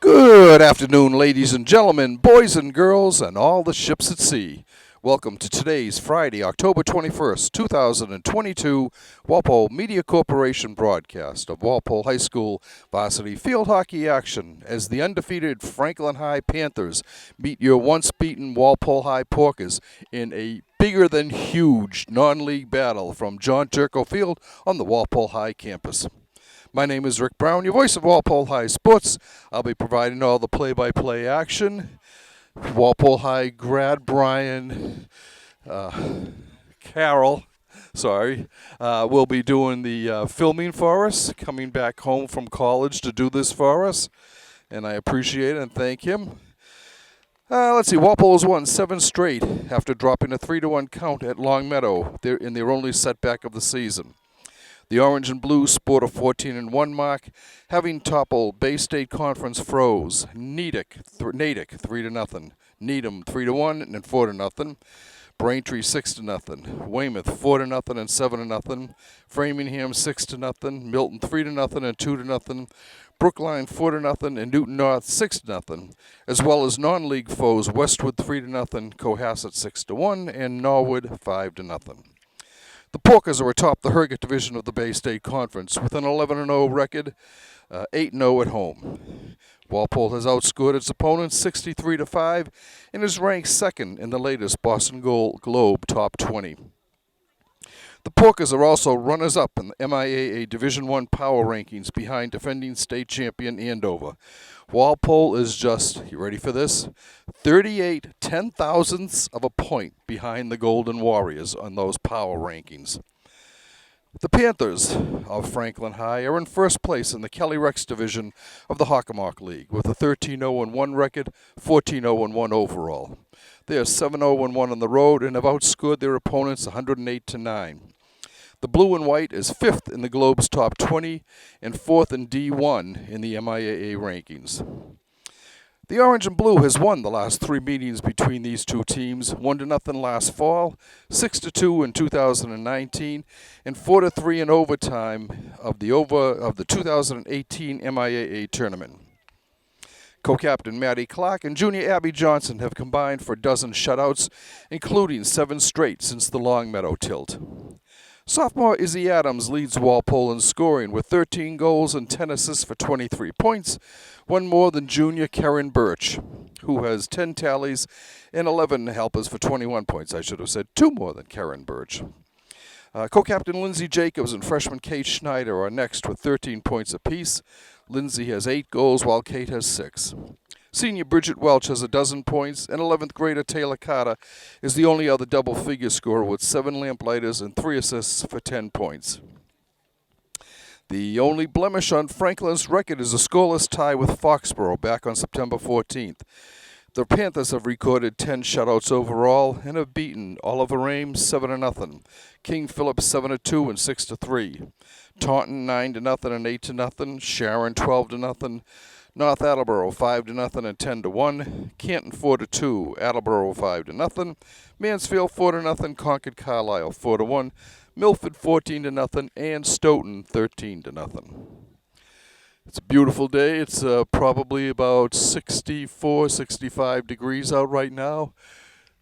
Good afternoon, ladies and gentlemen, boys and girls, and all the ships at sea. Welcome to today's Friday, October 21st, 2022, Walpole Media Corporation broadcast of Walpole High School varsity field hockey action as the undefeated Franklin High Panthers meet your once-beaten Walpole High Porkers in a bigger-than-huge non-league battle from John Turco Field on the Walpole High campus. My name is Rick Brown, your voice of Walpole High Sports. I'll be providing all the play-by-play action. Walpole High grad Brian Carroll, will be doing the filming for us, coming back home from college to do this for us, and I appreciate it and thank him. Let's see, Walpole has won 7 straight after dropping a 3-1 count at Longmeadow in their only setback of the season. The Orange and Blue sport a 14-1 mark, having toppled Bay State Conference foes Natick 3-0, Needham 3-1 and 4-0, Braintree 6-0, Weymouth 4-0 and 7-0, Framingham 6-0, Milton 3-0 and 2-0, Brookline 4-0 and Newton North 6-0, as well as non-league foes Westwood 3-0, Cohasset 6-1, and Norwood 5-0. The Porkers are atop the Herget Division of the Bay State Conference with an 11-0 record, 8-0 at home. Walpole has outscored its opponents 63-5 and is ranked second in the latest Boston Globe Top 20. The Porkers are also runners-up in the MIAA Division I power rankings behind defending state champion Andover. Walpole is just, you ready for this, 38 ten-thousandths of a point behind the Golden Warriors on those power rankings. The Panthers of Franklin High are in first place in the Kelly Rex division of the Hockomock League with a 13-0-1 record, 14-0-1 overall. They are 7-0-1 on the road and have outscored their opponents 108-9. The Blue and White is 5th in the Globe's top 20 and 4th in D1 in the MIAA rankings. The Orange and Blue has won the last 3 meetings between these two teams, 1-0 last fall, 6-2 in 2019, and 4-3 in overtime of the 2018 MIAA tournament. Co-captain Maddie Clark and junior Abby Johnson have combined for a dozen shutouts, including 7 straight since the Longmeadow tilt. Sophomore Izzy Adams leads Walpole in scoring with 13 goals and 10 assists for 23 points, one more than junior Karen Birch, who has 10 tallies and 11 helpers for 21 points. I should have said 2 more than Karen Birch. Co-captain Lindsay Jacobs and freshman Kate Schneider are next with 13 points apiece. Lindsay has 8 goals while Kate has 6. Senior Bridget Welch has 12 points, and 11th grader Taylor Carter is the only other double-figure scorer with 7 lamplighters and 3 assists for 10 points. The only blemish on Franklin's record is a scoreless tie with Foxborough back on September 14th. The Panthers have recorded 10 shutouts overall and have beaten Oliver Ames 7-0, King Philip 7-2 and 6-3, Taunton 9-0 and 8-0, Sharon 12-0, North Attleboro 5-0 and 10-1, Canton 4-2, Attleboro 5-0, Mansfield 4-0, Concord Carlisle 4-1, Milford 14-0, and Stoughton 13-0. It's a beautiful day. It's probably about 64, 65 degrees out right now.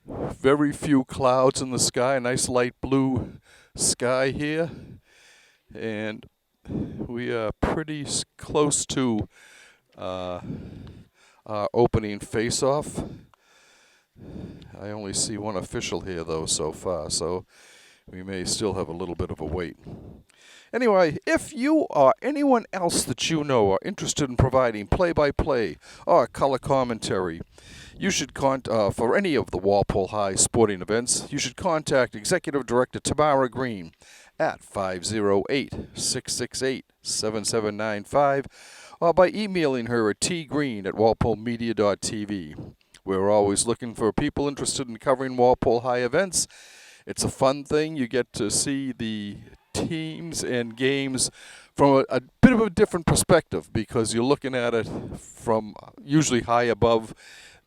Very few clouds in the sky, a nice light blue sky here, and we are pretty close to our opening face-off. I only see one official here, though, so far, so we may still have a little bit of a wait. Anyway, if you or anyone else that you know are interested in providing play-by-play or color commentary, you should for any of the Walpole High sporting events, you should contact Executive Director Tamara Green at 508-668-7795 or by emailing her at tgreen@walpolemedia.tv. We're always looking for people interested in covering Walpole High events. It's a fun thing. You get to see the teams and games from a bit of a different perspective because you're looking at it from usually high above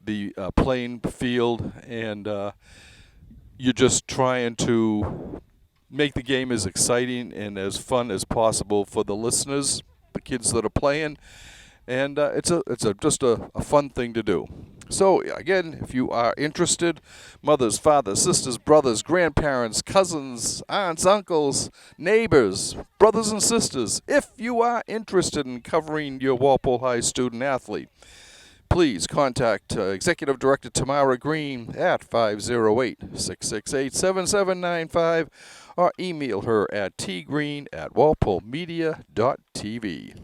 the playing field, and you're just trying to make the game as exciting and as fun as possible for the listeners, the kids that are playing, and it's just a fun thing to do. So again, if you are interested, mothers, fathers, sisters, brothers, grandparents, cousins, aunts, uncles, neighbors, brothers and sisters, if you are interested in covering your Walpole High student athlete, please contact Executive Director Tamara Green at 508-668-7795 or email her at tgreen@walpolemedia.tv.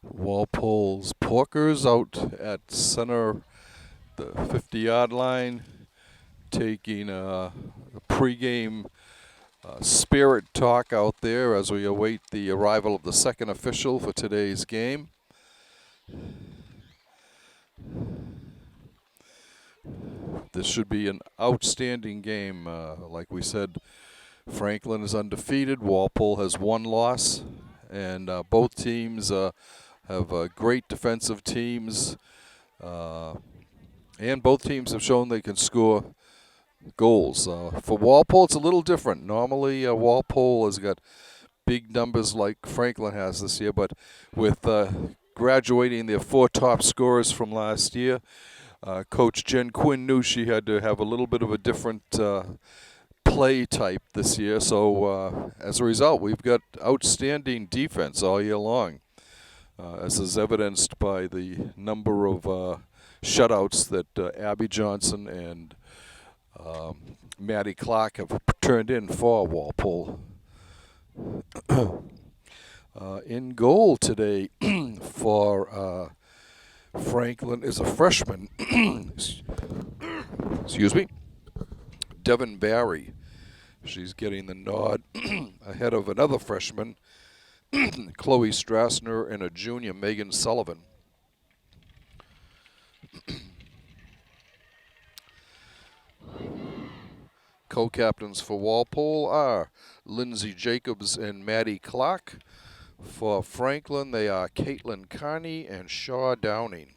Walpole's Porkers out at center, the 50-yard line, taking a pregame spirit talk out there as we await the arrival of the second official for today's game. This should be an outstanding game. Like we said, Franklin is undefeated. Walpole has one loss, and both teams have great defensive teams, and both teams have shown they can score goals. For Walpole, it's a little different. Normally, Walpole has got big numbers like Franklin has this year, but with graduating their 4 top scorers from last year, Coach Jen Quinn knew she had to have a little bit of a different play type this year. So as a result, we've got outstanding defense all year long, as is evidenced by the number of shutouts that Abby Johnson and Maddie Clark have turned in for Walpole. In goal today for Franklin is a freshman, excuse me, Devin Barry. She's getting the nod ahead of another freshman, Chloe Strassner, and a junior, Megan Sullivan. Co-captains for Walpole are Lindsay Jacobs and Maddie Clark. For Franklin, they are Caitlin Carney and Shaw Downing.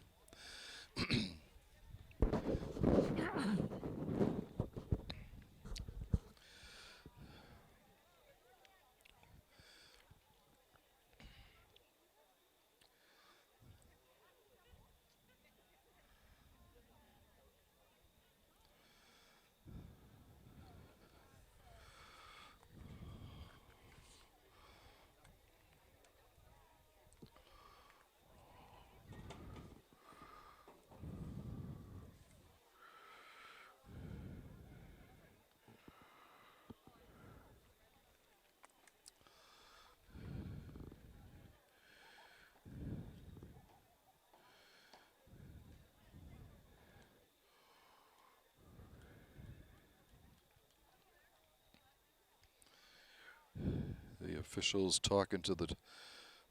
officials talking to the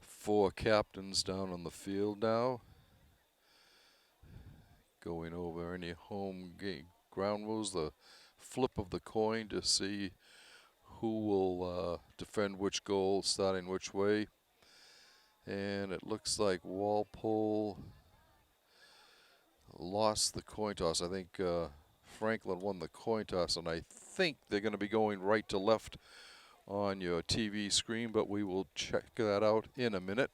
4 captains down on the field now. Going over any home game ground rules, the flip of the coin to see who will defend which goal, starting which way. And it looks like Walpole lost the coin toss. I think Franklin won the coin toss, and I think they're going to be going right to left on your TV screen, but we will check that out in a minute.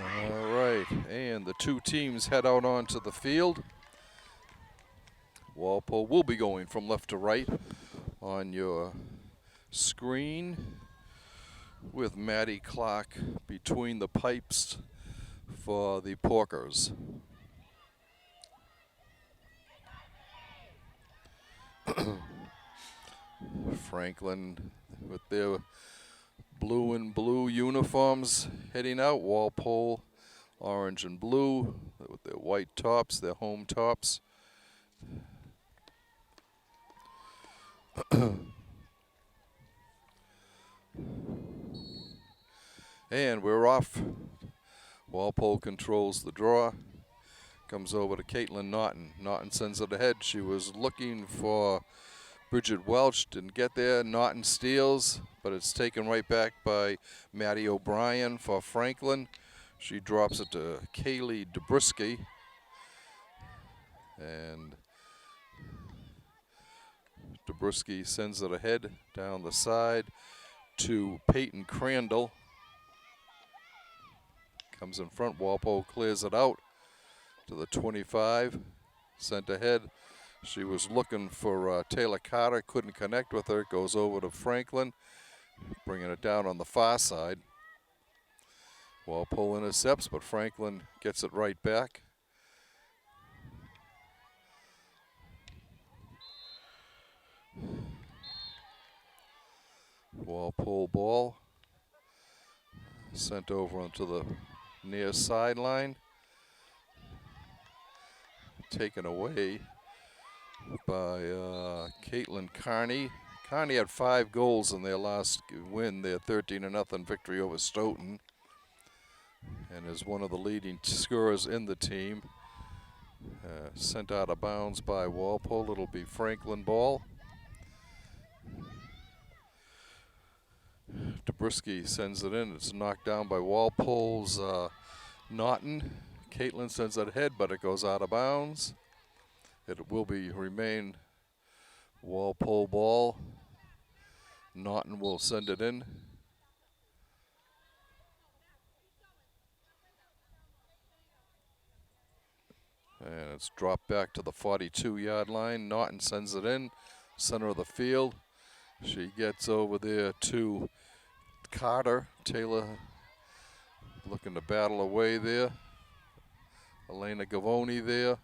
All right, and the 2 teams head out onto the field. Walpole will be going from left to right on your screen with Maddie Clark between the pipes for the Porkers. Franklin with their blue and blue uniforms heading out. Walpole orange and blue with their white tops, their home tops. And we're off. Walpole controls the draw. Comes over to Caitlin Naughton. Naughton sends it ahead. She was looking for Bridget Welch, didn't get there. Naughton steals, but it's taken right back by Maddie O'Brien for Franklin. She drops it to Kaylee Dabrowski. And Dabrowski sends it ahead down the side to Peyton Crandall. Comes in front. Walpole clears it out to the 25. Sent ahead. She was looking for Taylor Carter, couldn't connect with her. Goes over to Franklin, bringing it down on the far side. Walpole intercepts, but Franklin gets it right back. Walpole ball sent over onto the near sideline. Taken away by Caitlin Carney. Carney had 5 goals in their last win, their 13-0 victory over Stoughton, and is one of the leading scorers in the team. Sent out of bounds by Walpole. It'll be Franklin ball. Dabrowski sends it in. It's knocked down by Walpole's Naughton. Caitlin sends it ahead, but it goes out of bounds. It will remain Walpole ball. Naughton will send it in. And it's dropped back to the 42-yard line. Naughton sends it in, center of the field. She gets over there to Carter. Taylor looking to battle away there. Elena Gavoni there.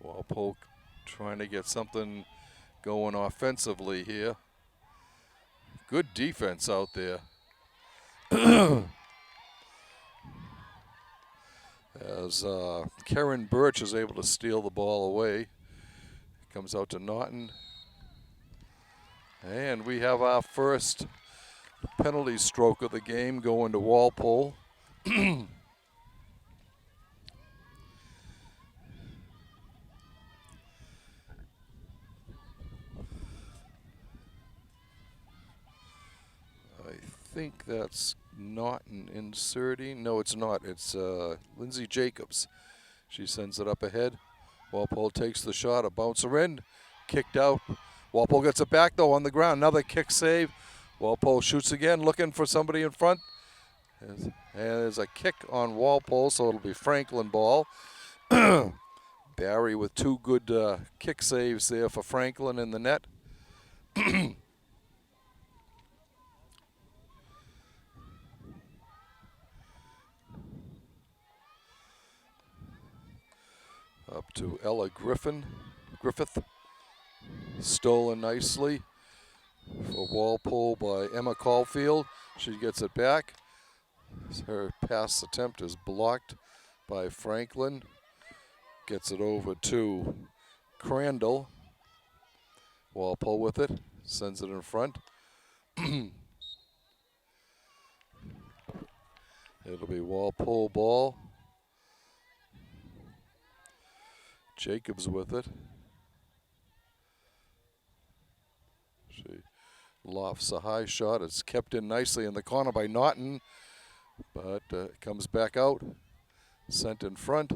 Walpole trying to get something going offensively here. Good defense out there. As Karen Birch is able to steal the ball away. Comes out to Naughton. And we have our first penalty stroke of the game going to Walpole. I think that's Naughton inserting. No, it's not. It's Lindsay Jacobs. She sends it up ahead. Walpole takes the shot. A bouncer in. Kicked out. Walpole gets it back, though, on the ground. Another kick save. Walpole shoots again, looking for somebody in front. There's a kick on Walpole, so it'll be Franklin ball. Barry with two good kick saves there for Franklin in the net. Up to Ella Griffith. Stolen nicely for Walpole by Emma Caulfield. She gets it back. Her pass attempt is blocked by Franklin. Gets it over to Crandall. Walpole with it. Sends it in front. It'll be Walpole ball. Jacobs with it. She lofts a high shot. It's kept in nicely in the corner by Naughton, but it comes back out. Sent in front.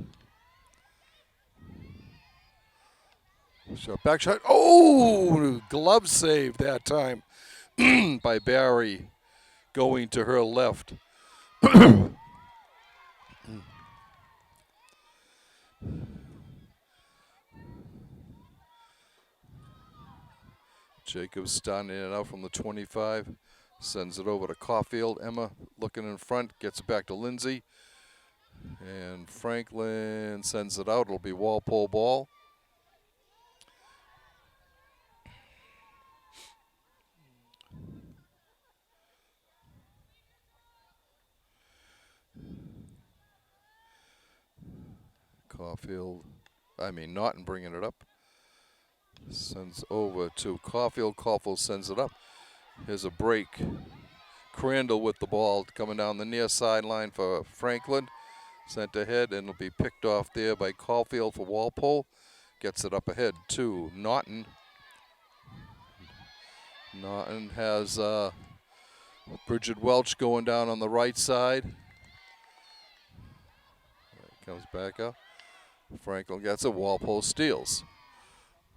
Shot, back shot. Oh, glove save that time by Barry going to her left. Jacobs starting in and out from the 25. Sends it over to Caulfield. Emma looking in front. Gets it back to Lindsay. And Franklin sends it out. It'll be Walpole ball. Naughton bringing it up. Sends over to Caulfield. Caulfield sends it up. Here's a break. Crandall with the ball coming down the near sideline for Franklin. Sent ahead, and it'll be picked off there by Caulfield for Walpole. Gets it up ahead to Naughton. Naughton has Bridget Welch going down on the right side. Comes back up. Franklin gets it. Walpole steals.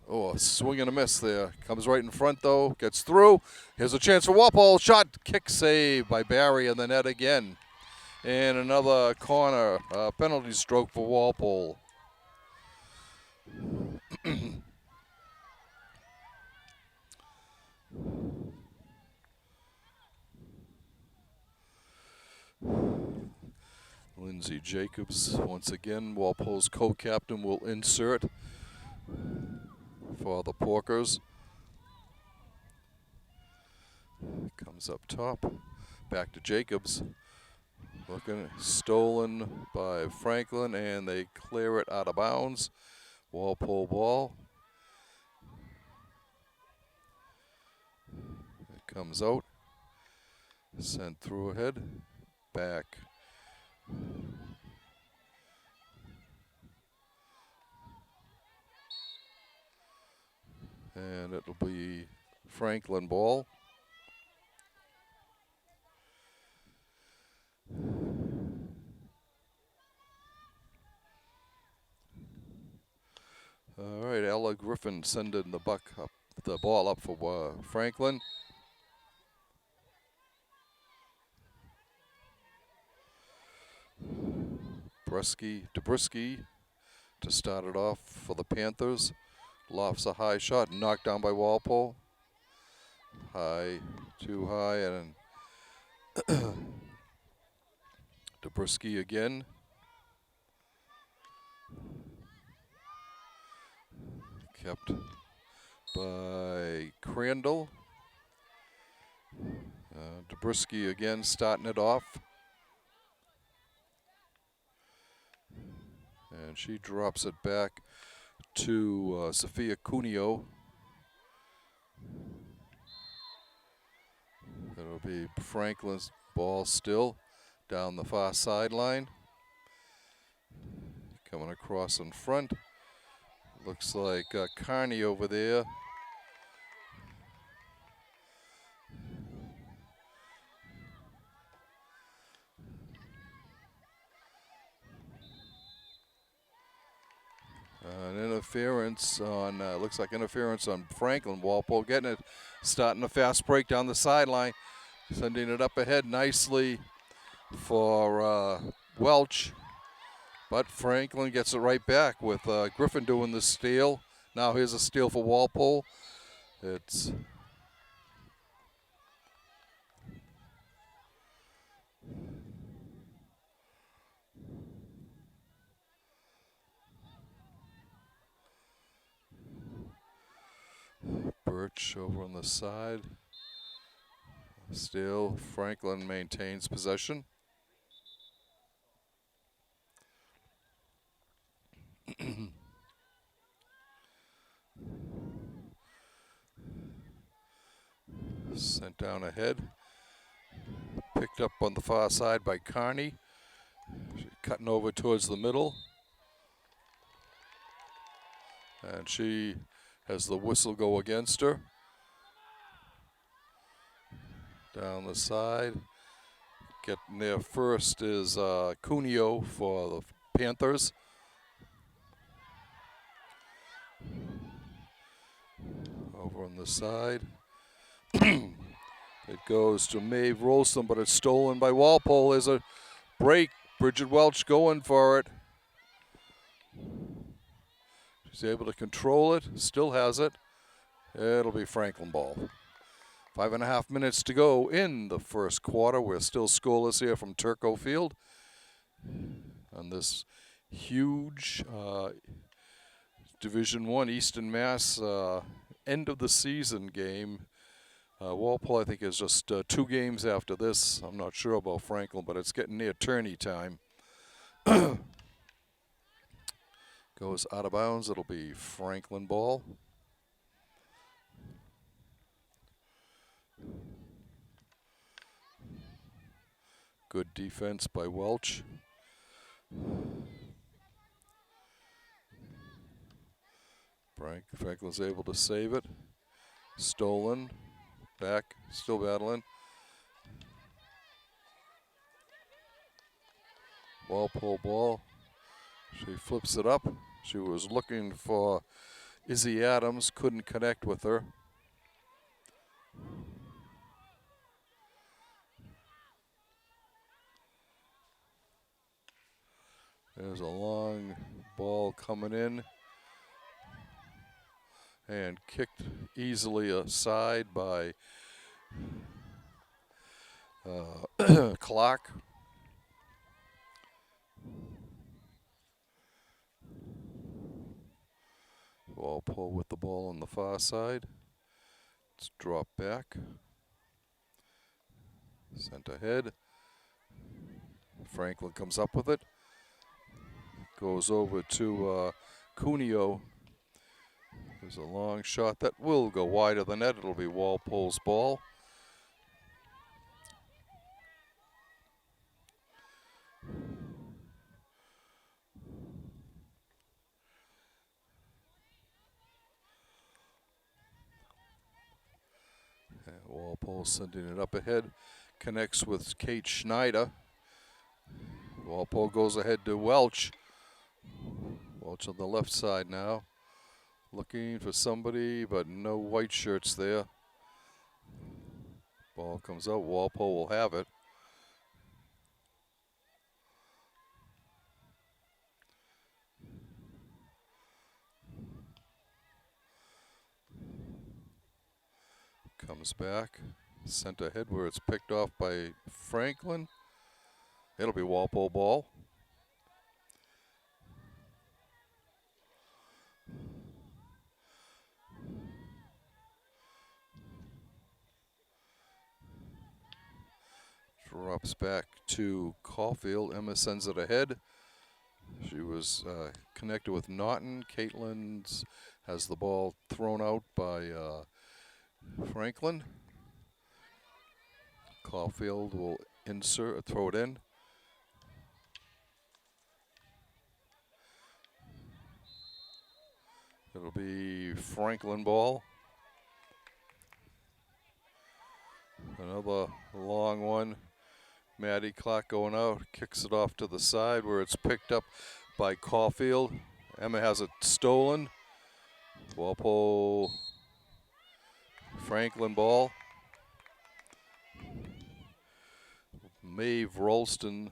Oh, a swing and a miss there. Comes right in front, though. Gets through. Here's a chance for Walpole. Shot. Kick save by Barry in the net again. And another corner penalty stroke for Walpole. Lindsay Jacobs, once again, Walpole's co-captain, will insert for the Porkers. Comes up top, back to Jacobs. Looking, stolen by Franklin, and they clear it out of bounds. Walpole ball. It comes out, sent through ahead, back. And it'll be Franklin ball. All right, Ella Griffin sending the ball up for Franklin. Dabrisky to start it off for the Panthers. Lofts a high shot, knocked down by Walpole. High, too high, and Dabrisky again. Kept by Crandall. Dabrisky again starting it off. And she drops it back to Sophia Cuneo. It'll be Franklin's ball still down the far sideline. Coming across in front. Looks like Carney over there. An interference on, looks like interference on Franklin. Walpole getting it, starting a fast break down the sideline, sending it up ahead nicely for Welch. But Franklin gets it right back with Griffin doing the steal. Now here's a steal for Walpole. It's Birch over on the side. Still, Franklin maintains possession. Sent down ahead. Picked up on the far side by Carney. Cutting over towards the middle. And she has the whistle go against her. Down the side. Getting there first is Cuneo for the Panthers. Over on the side. It goes to Maeve Rolston, but it's stolen by Walpole. There's a break. Bridget Welch going for it. She's able to control it. Still has it. It'll be Franklin ball. 5.5 minutes to go in the first quarter. We're still scoreless here from Turco Field. On this huge Division I Eastern Mass end of the season game. Walpole, I think, is just 2 games after this. I'm not sure about Franklin, but it's getting near tourney time. Goes out of bounds. It'll be Franklin ball. Good defense by Welch. Franklin's able to save it. Stolen. Back. Still battling. Walpole ball. She flips it up. She was looking for Izzy Adams. Couldn't connect with her. There's a long ball coming in and kicked easily aside by Clark. Walpole with the ball on the far side. It's dropped back. Sent ahead. Franklin comes up with it. Goes over to Cuneo. There's a long shot that will go wide of the net. It'll be Walpole's ball. And Walpole sending it up ahead. Connects with Kate Schneider. Walpole goes ahead to Welch. Welch on the left side now. Looking for somebody, but no white shirts there. Ball comes out. Walpole will have it. Comes back. Sent ahead where it's picked off by Franklin. It'll be Walpole ball. Drops back to Caulfield. Emma sends it ahead. She was connected with Naughton. Caitlin's has the ball thrown out by Franklin. Caulfield will insert, throw it in. It'll be Franklin ball. Another long one. Maddie Clark going out, kicks it off to the side where it's picked up by Caulfield. Emma has it stolen. Walpole, Franklin ball. Maeve Ralston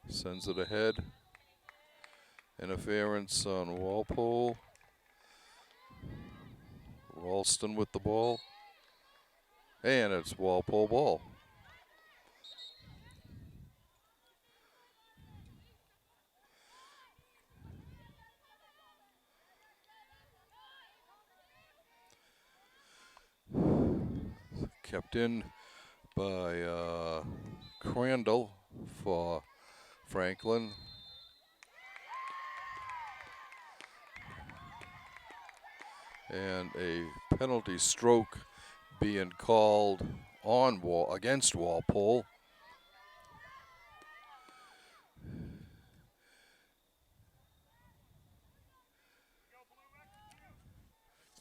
sends it ahead. Interference on Walpole. Ralston with the ball. And it's Walpole ball. Kept in by Crandall for Franklin. And a penalty stroke being called on against Walpole.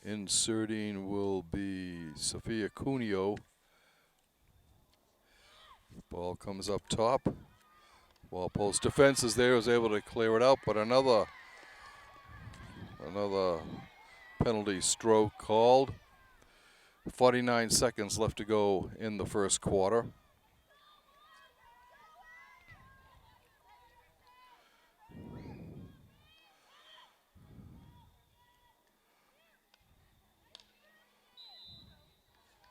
Inserting will be Sophia Cuneo. Ball comes up top. Walpole's defense is there, was able to clear it out, but another penalty stroke called. 49 seconds left to go in the first quarter.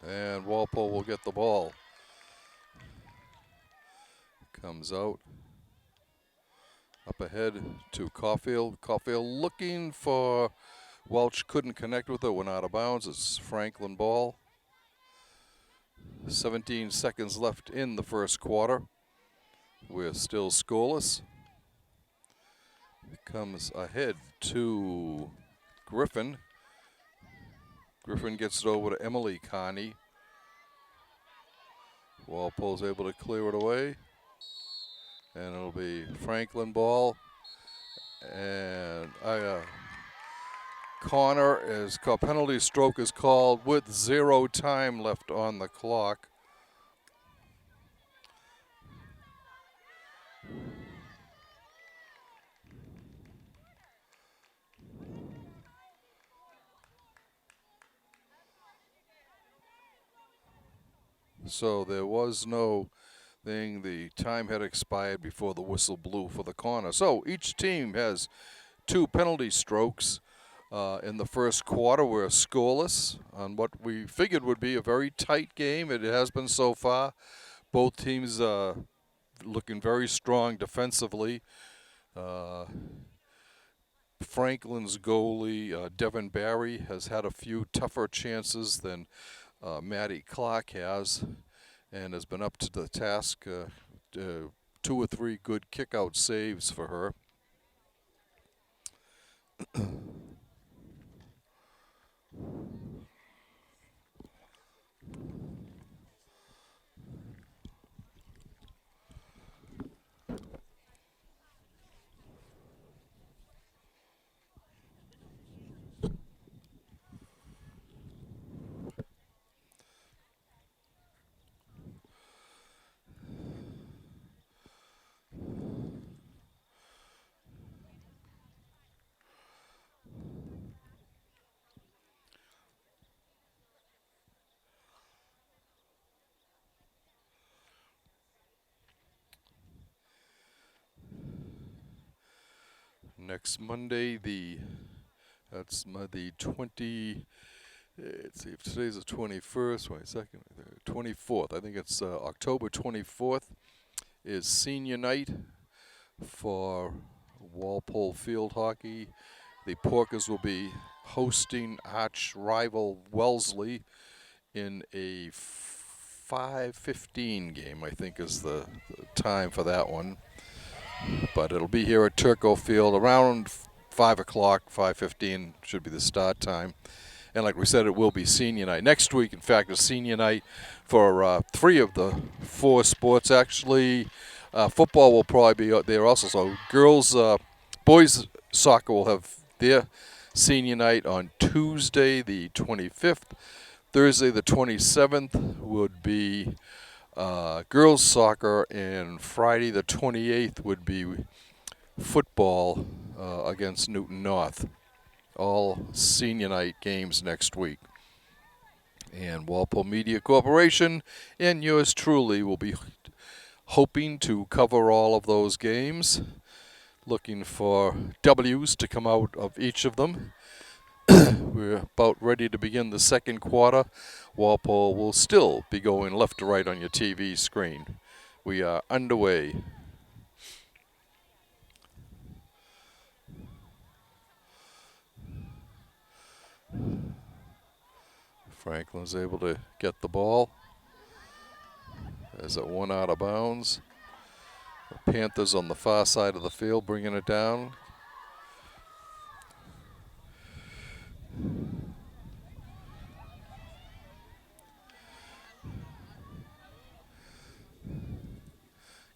And Walpole will get the ball. Comes out. Up ahead to Caulfield. Caulfield looking for Welch, couldn't connect with it, went out of bounds. It's Franklin ball. 17 seconds left in the first quarter. We're still scoreless. Comes ahead to Griffin. Griffin gets it over to Emily Carney. Walpole's able to clear it away. And it'll be Franklin ball. And corner is called, penalty stroke is called with 0 time left on the clock. So there was no thing. The time had expired before the whistle blew for the corner. So each team has 2 penalty strokes in the first quarter. We're scoreless on what we figured would be a very tight game. It has been so far. Both teams looking very strong defensively. Franklin's goalie, Devin Barry, has had a few tougher chances than Maddie Clark has, and has been up to the task. 2 or 3 good kick-out saves for her. Next Monday, that's the 20. Let's see if today's the 21st, 22nd, 24th. I think it's October 24th is senior night for Walpole Field Hockey. The Porkers will be hosting arch rival Wellesley in a 5:15 game, I think is the time for that one. But it'll be here at Turco Field around 5 o'clock, 5:15 should be the start time. And like we said, it will be senior night. Next week, in fact, is senior night for 3 of the 4 sports. Actually, football will probably be there also. So boys soccer will have their senior night on Tuesday the 25th. Thursday the 27th would be girls soccer, and Friday the 28th would be football against Newton North. All senior night games next week. And Walpole Media Corporation and yours truly will be hoping to cover all of those games. Looking for W's to come out of each of them. We're about ready to begin the second quarter. Walpole will still be going left to right on your TV screen. We are underway. Franklin's able to get the ball as it went out of bounds. The Panthers on the far side of the field bringing it down.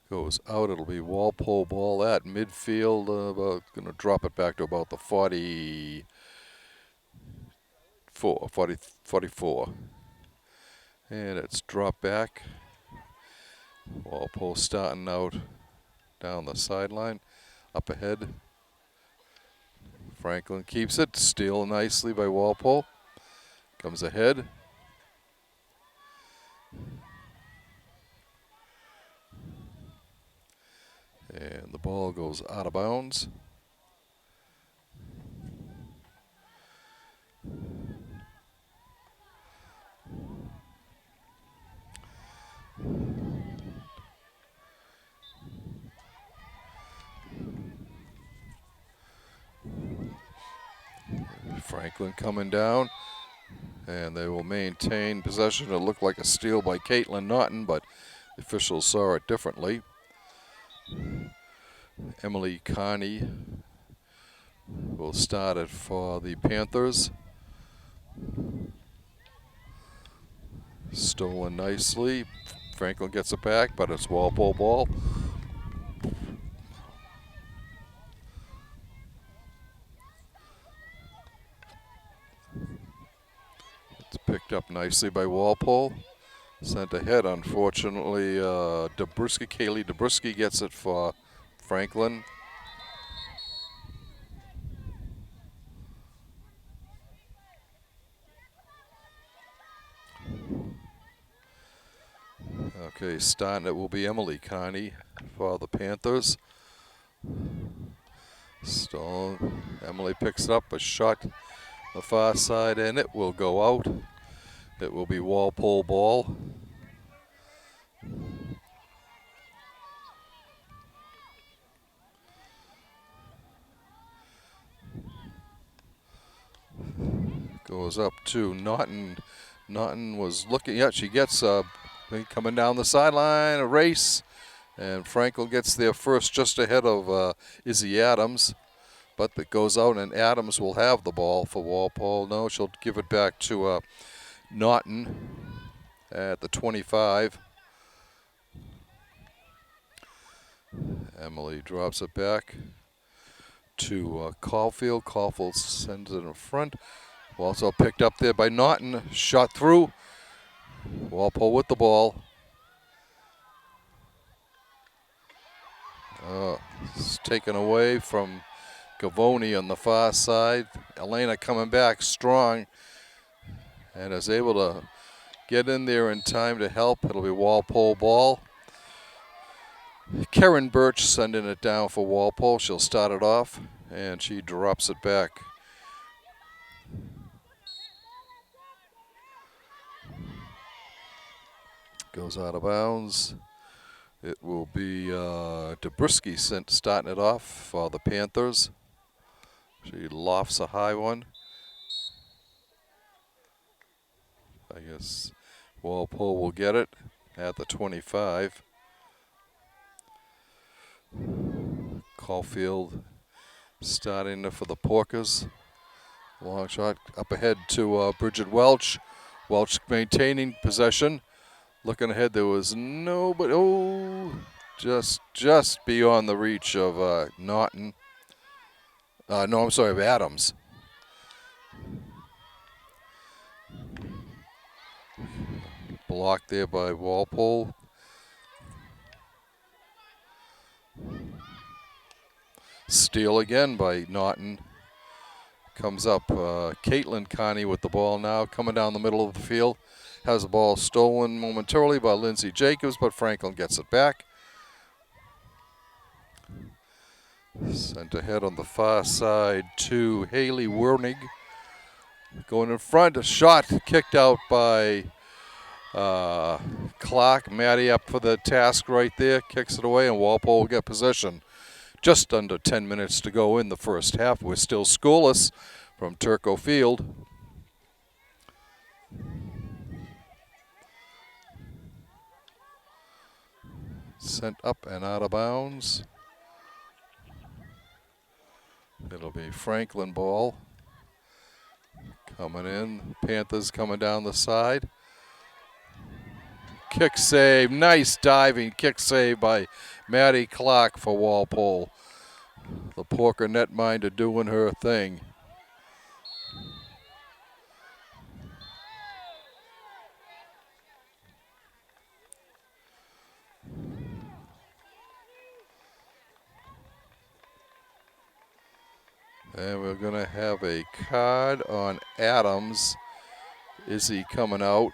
Goes out. It'll be Walpole ball at midfield. Going to drop it back to about the 44. And it's dropped back. Walpole starting out down the sideline. Up ahead. Franklin keeps it. Steal nicely by Walpole. Comes ahead. And the ball goes out of bounds. Franklin coming down, and they will maintain possession. It looked like a steal by Caitlin Naughton, but the officials saw it differently. Emily Carney will start it for the Panthers. Stolen nicely. Franklin gets it back, but it's Walpole ball. It's picked up nicely by Walpole. Sent ahead, unfortunately. Kaylee Dabrowski gets it for Franklin. Okay, starting it will be Emily Carney for the Panthers. Stolen. Emily picks it up, a shot the far side, and it will go out. It will be Walpole ball. Goes up to Naughton. Naughton was looking, yeah, she gets coming down the sideline, a race, and Franklin gets there first just ahead of Izzy Adams. But it goes out, and Adams will have the ball for Walpole. No, she'll give it back to Naughton at the 25. Emily drops it back to Caulfield. Caulfield sends it in front. Also picked up there by Naughton. Shot through. Walpole with the ball. It's taken away from Gavoni on the far side. Elena coming back strong and is able to get in there in time to help. It'll be Walpole ball. Karen Birch sending it down for Walpole. She'll start it off, and she drops it back. Goes out of bounds. It will be Dabrowski starting it off for the Panthers. She lofts a high one. I guess Walpole will get it at the 25. Caulfield starting for the Porkers. Long shot up ahead to Bridget Welch. Welch maintaining possession. Looking ahead, there was nobody. Oh, just beyond the reach of Naughton. No, I'm sorry, of Adams. Blocked there by Walpole. Steal again by Naughton. Comes up Caitlin Carney with the ball now, coming down the middle of the field. Has the ball stolen momentarily by Lindsay Jacobs, but Franklin gets it back. Sent ahead on the far side to Haley Wernig. Going in front, a shot kicked out by Clark. Maddie up for the task right there, kicks it away, and Walpole will get possession. Just under 10 minutes to go in the first half. We're still scoreless from Turco Field. Sent up and out of bounds. It'll be Franklin ball. Coming in. Panthers coming down the side. Kick save. Nice diving kick save by Maddie Clark for Walpole. The Porker netminder doing her thing. And we're going to have a card on Adams. Is he coming out?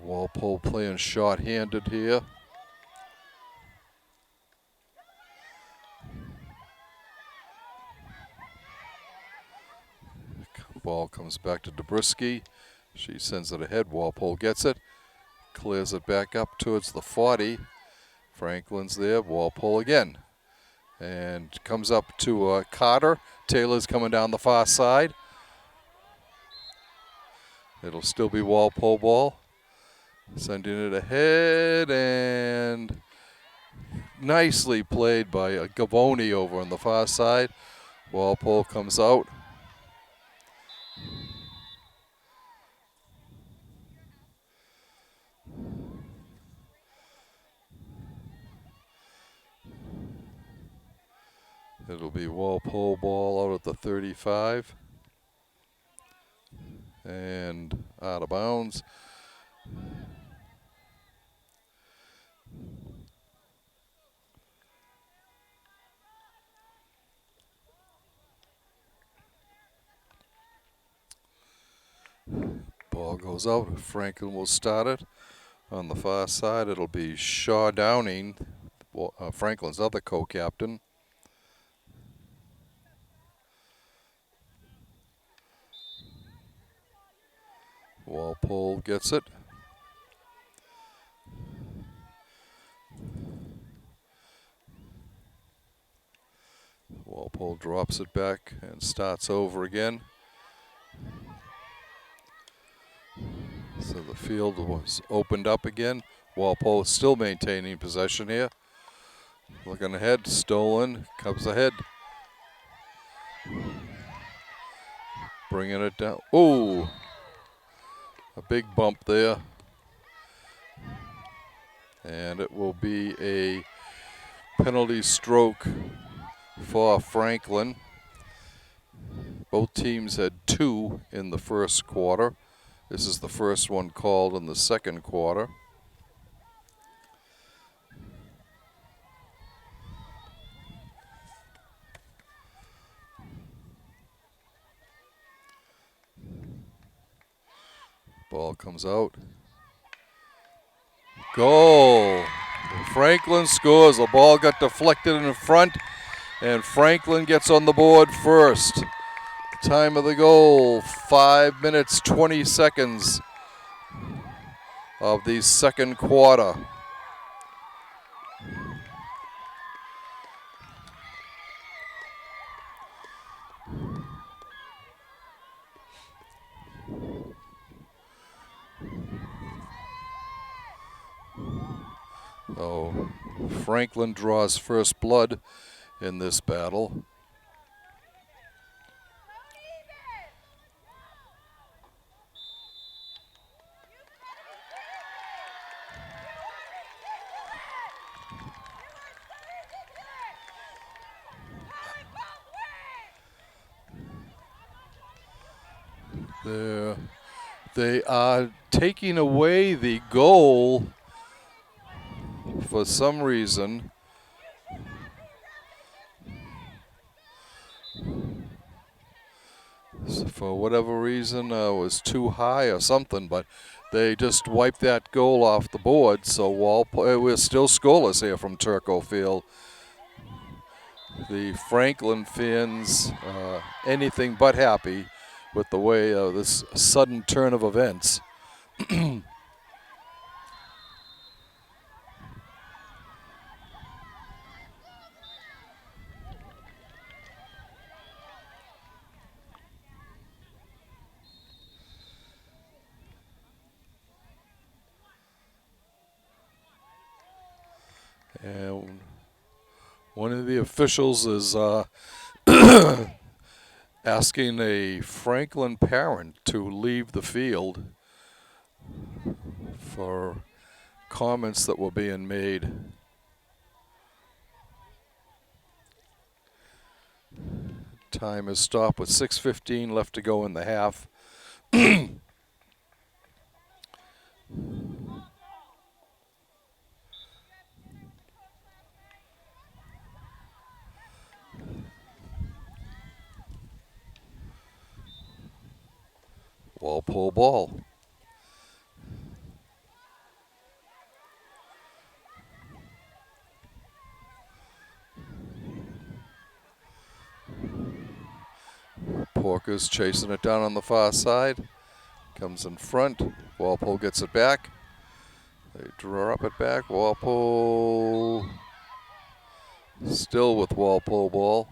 Walpole playing short-handed here. Ball comes back to Dobruski. She sends it ahead. Walpole gets it. Clears it back up towards the 40. Franklin's there. Walpole again. And comes up to Carter. Taylor's coming down the far side. It'll still be Walpole ball. Sending it ahead, and nicely played by Gavoni over on the far side. Walpole comes out. It'll be Walpole ball out at the 35. And out of bounds. Ball goes out. Franklin will start it. On the far side, it'll be Shaw Downing, Franklin's other co-captain. Walpole gets it. Walpole drops it back and starts over again. So the field was opened up again. Walpole is still maintaining possession here. Looking ahead, stolen, comes ahead. Bringing it down. Oh, a big bump there. And it will be a penalty stroke for Franklin. Both teams had 2 in the first quarter. This is the first one called in the second quarter. Ball comes out. Goal. Franklin scores. The ball got deflected in front, and Franklin gets on the board first. Time of the goal, 5 minutes, 20 seconds of the second quarter. Oh, Franklin draws first blood in this battle. They are taking away the goal for some reason. For whatever reason, was too high or something, but they just wiped that goal off the board. So Walpole, we're still scoreless here from Turco Field. The Franklin fans, anything but happy with the way this sudden turn of events. And one of the officials is asking a Franklin parent to leave the field for comments that were being made. Time is stopped with 6:15 left to go in the half. Walpole ball. Porker's chasing it down on the far side. Comes in front. Walpole gets it back. They draw up it back. Walpole still with Walpole ball.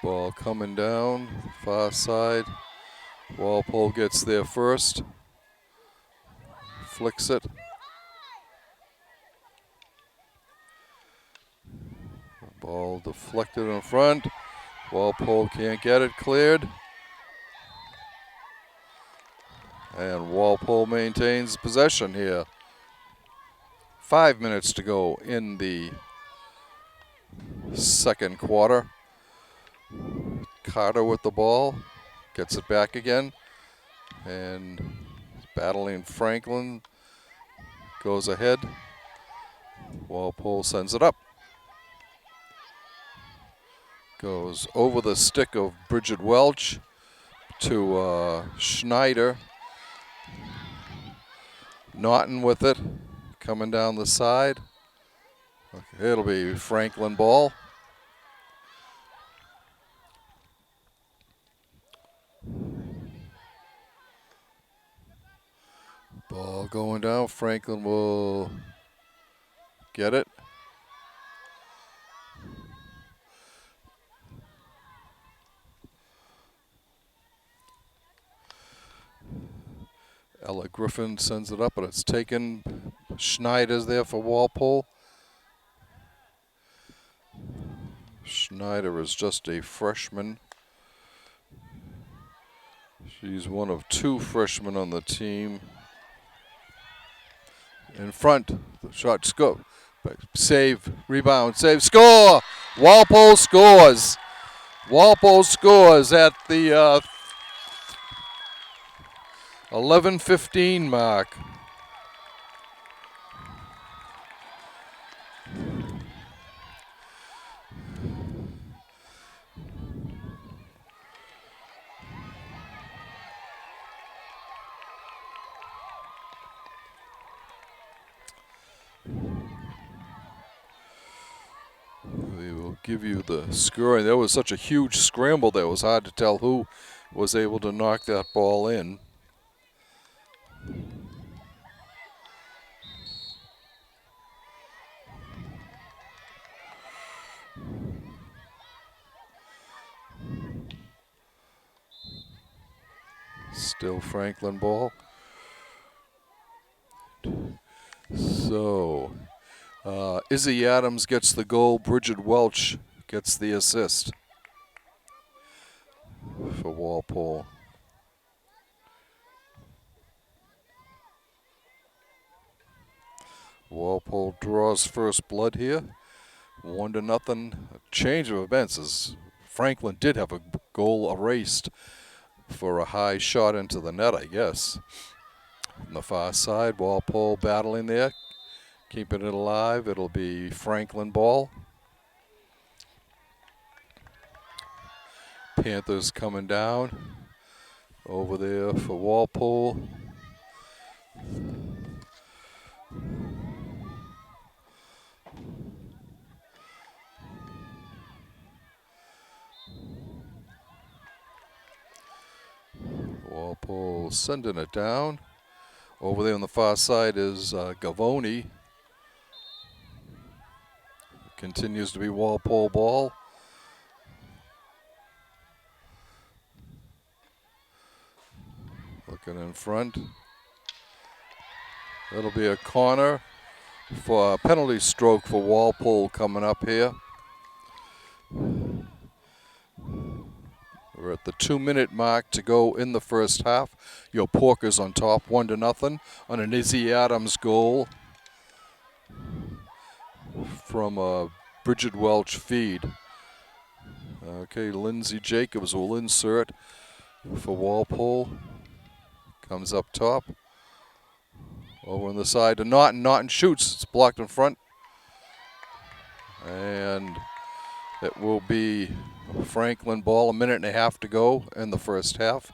Ball coming down, far side. Walpole gets there first. Flicks it. Ball deflected in front. Walpole can't get it cleared. And Walpole maintains possession here. 5 minutes to go in the second quarter. Carter with the ball. Gets it back again. And battling Franklin. Goes ahead. Walpole sends it up. Goes over the stick of Bridget Welch to Schneider. Naughton with it. Coming down the side. Okay, it'll be Franklin ball. Ball going down. Franklin will get it. Ella Griffin sends it up, but it's taken. Schneider's there for Walpole. Schneider is just a freshman. She's one of two freshmen on the team. In front, the shot scope. Save, rebound, save, score! Walpole scores. Walpole scores at the 11:15 mark. We will give you the score. There was such a huge scramble that it was hard to tell who was able to knock that ball in. Still Franklin ball. So Izzy Adams gets the goal. Bridget Welch gets the assist for Walpole. Walpole draws first blood here. 1-0. A change of events as Franklin did have a goal erased for a high shot into the net, I guess. On the far side, Walpole battling there, keeping it alive. It'll be Franklin ball. Panthers coming down over there for Walpole. Walpole sending it down. Over there on the far side is Gavoni. Continues to be Walpole ball. Looking in front. That'll be a corner for a penalty stroke for Walpole coming up here. We're at the 2-minute mark to go in the first half. Your Porkers on top, 1-0 on an Izzy Adams goal from a Bridget Welch feed. Okay, Lindsay Jacobs will insert for Walpole. Comes up top. Over on the side to Naughton. Naughton shoots. It's blocked in front. And it will be Franklin ball. 1.5 minutes to go in the first half.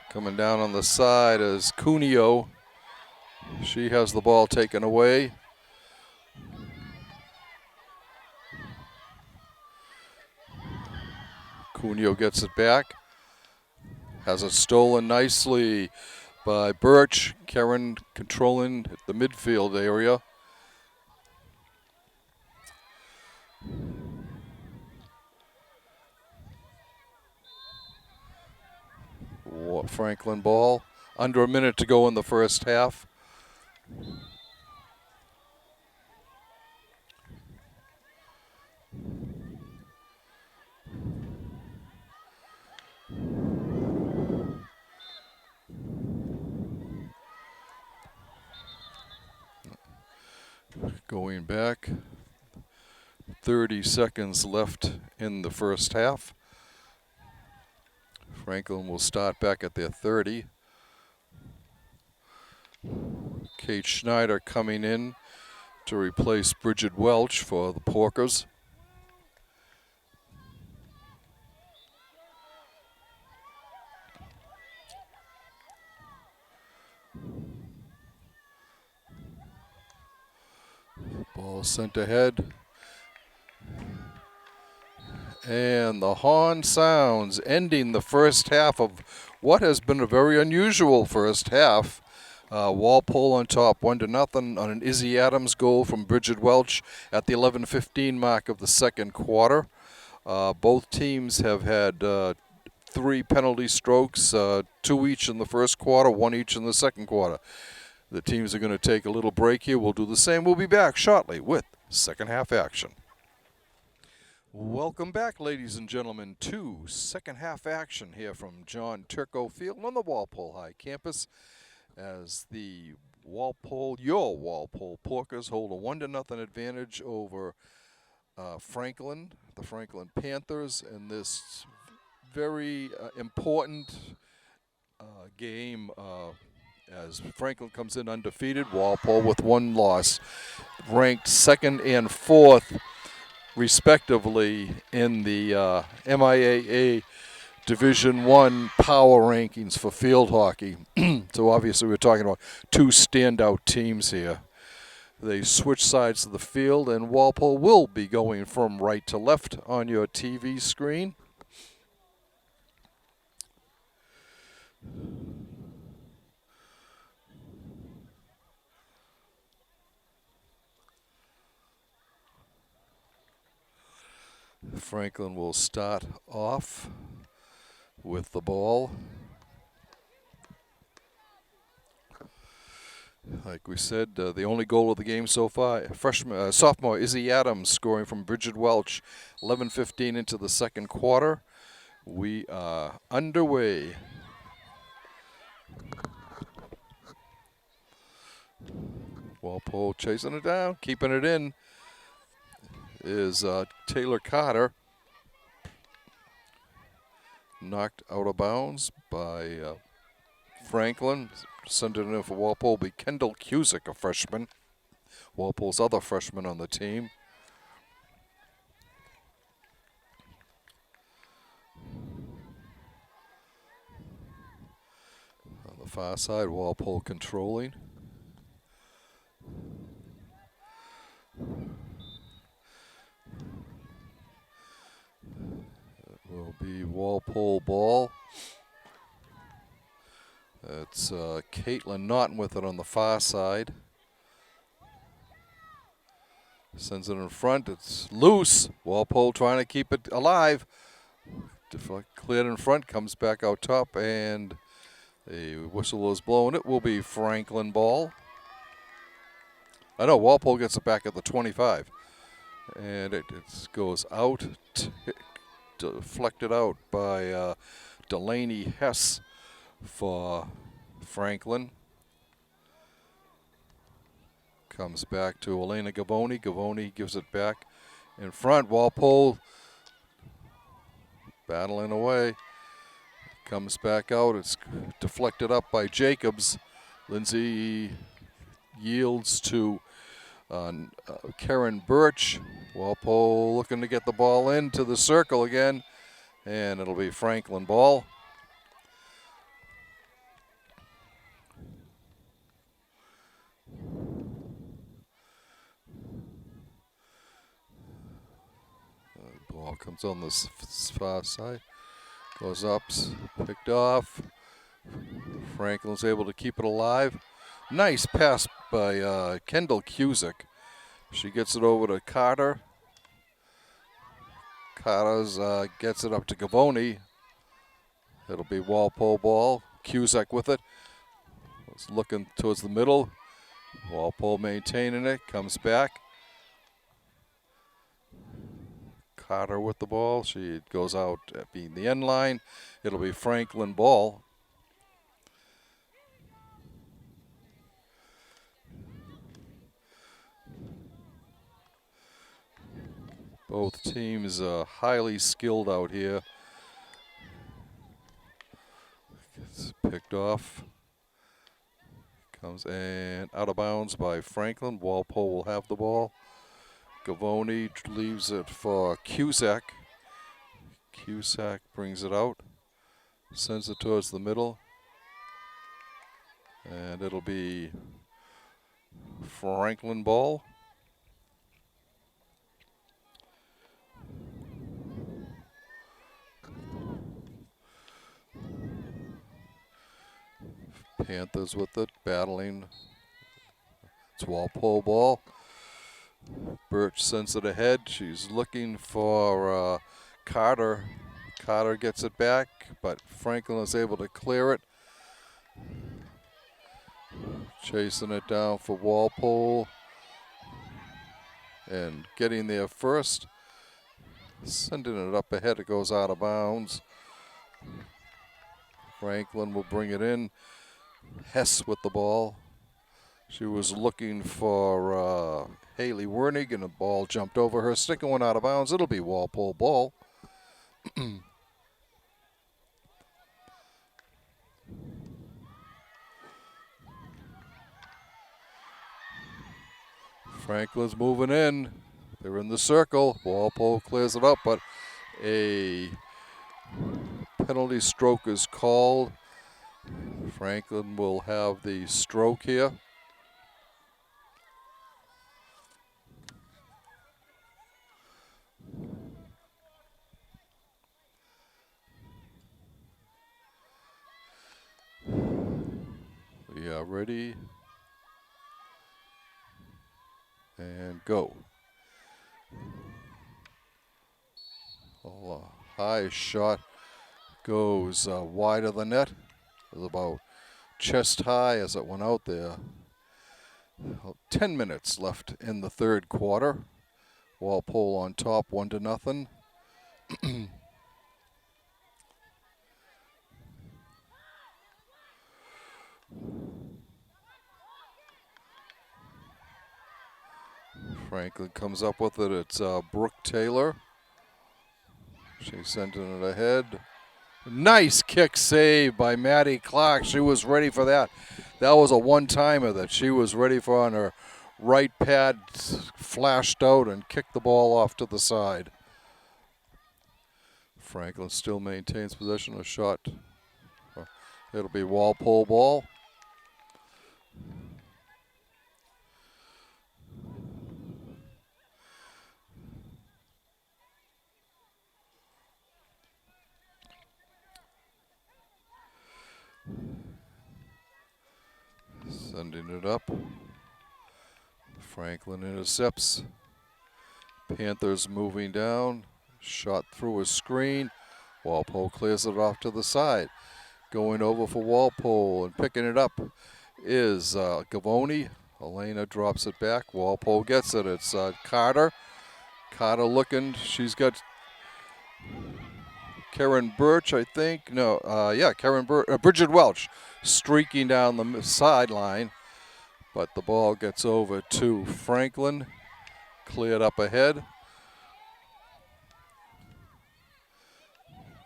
Coming down on the side is Cuneo. She has the ball taken away. Cuneo gets it back. Has it stolen nicely by Birch. Karen controlling the midfield area. Franklin ball. Under 1 minute to go in the first half. Going back. 30 seconds left in the first half. Franklin will start back at their 30. Kate Schneider coming in to replace Bridget Welch for the Porkers. Ball sent ahead. And the horn sounds, ending the first half of what has been a very unusual first half. Walpole on top, 1-0 on an Izzy Adams goal from Bridget Welch at the 11:15 mark of the second quarter. Both teams have had 3 penalty strokes, 2 each in the first quarter, 1 each in the second quarter. The teams are going to take a little break here. We'll do the same. We'll be back shortly with second half action. Welcome back, ladies and gentlemen, to second half action here from John Turco Field on the Walpole High campus as the your Walpole Porkers hold a 1-0 advantage over Franklin, the Franklin Panthers, in this very important game as Franklin comes in undefeated. Walpole with 1 loss, ranked 2nd and 4th respectively in the MIAA Division I power rankings for field hockey. So obviously we're talking about 2 standout teams here. They switch sides of the field, and Walpole will be going from right to left on your TV screen. Franklin will start off with the ball. Like we said, the only goal of the game so far, sophomore Izzy Adams scoring from Bridget Welch, 11:15 into the second quarter. We are underway. Walpole chasing it down, keeping it in is Taylor Carter. Knocked out of bounds by Franklin. Sent it in for Walpole. Will be Kendall Cusick, a freshman. Walpole's other freshman on the team. On the far side, Walpole controlling. It will be Walpole ball. It's Caitlin Naughton with it on the far side. Sends it in front. It's loose. Walpole trying to keep it alive. Cleared in front. Comes back out top. And a whistle is blown. It will be Franklin ball. I know Walpole gets it back at the 25. And it goes out. Deflected out by Delaney Hess for Franklin. Comes back to Elena Gavoni. Gavoni gives it back in front. Walpole battling away. Comes back out. It's deflected up by Jacobs. Lindsay yields to Karen Birch. Walpole looking to get the ball into the circle again. And it'll be Franklin ball. Ball comes on this far side. Goes up, picked off. Franklin's able to keep it alive. Nice pass by Kendall Cusick. She gets it over to Carter. Carter's gets it up to Gavoni. It'll be Walpole ball. Cusick with it. It's looking towards the middle. Walpole maintaining it. Comes back. Carter with the ball. She goes out at being the end line. It'll be Franklin ball. Both teams are highly skilled out here. Gets picked off. Comes and out of bounds by Franklin. Walpole will have the ball. Gavoni leaves it for Cusack. Cusack brings it out. Sends it towards the middle. And it'll be Franklin ball. Panthers with it, battling. It's Walpole ball. Birch sends it ahead. She's looking for Carter. Carter gets it back, but Franklin is able to clear it. Chasing it down for Walpole. And getting there first. Sending it up ahead. It goes out of bounds. Franklin will bring it in. Hess with the ball. She was looking for Haley Wernig, and the ball jumped over her. Sticking one out of bounds. It'll be Walpole ball. Franklin's moving in. They're in the circle. Walpole clears it up, but a penalty stroke is called. Franklin will have the stroke here. We are ready. And go. High shot goes wide of the net. It was about chest high as it went out there. 10 minutes left in the third quarter. Walpole on top, 1-0. Franklin comes up with it. It's Brooke Taylor. She's sending it ahead. Nice kick save by Maddie Clark. She was ready for that. That was a one-timer that she was ready for on her right pad, flashed out and kicked the ball off to the side. Franklin still maintains possession of shot. It'll be Walpole ball. Sending it up. Franklin intercepts. Panthers moving down. Shot through a screen. Walpole clears it off to the side. Going over for Walpole and picking it up is Gavoni. Elena drops it back. Walpole gets it. It's Carter. Carter looking. She's got Karen Birch, I think. No, Karen Birch. Bridget Welch streaking down the sideline. But the ball gets over to Franklin. Cleared up ahead.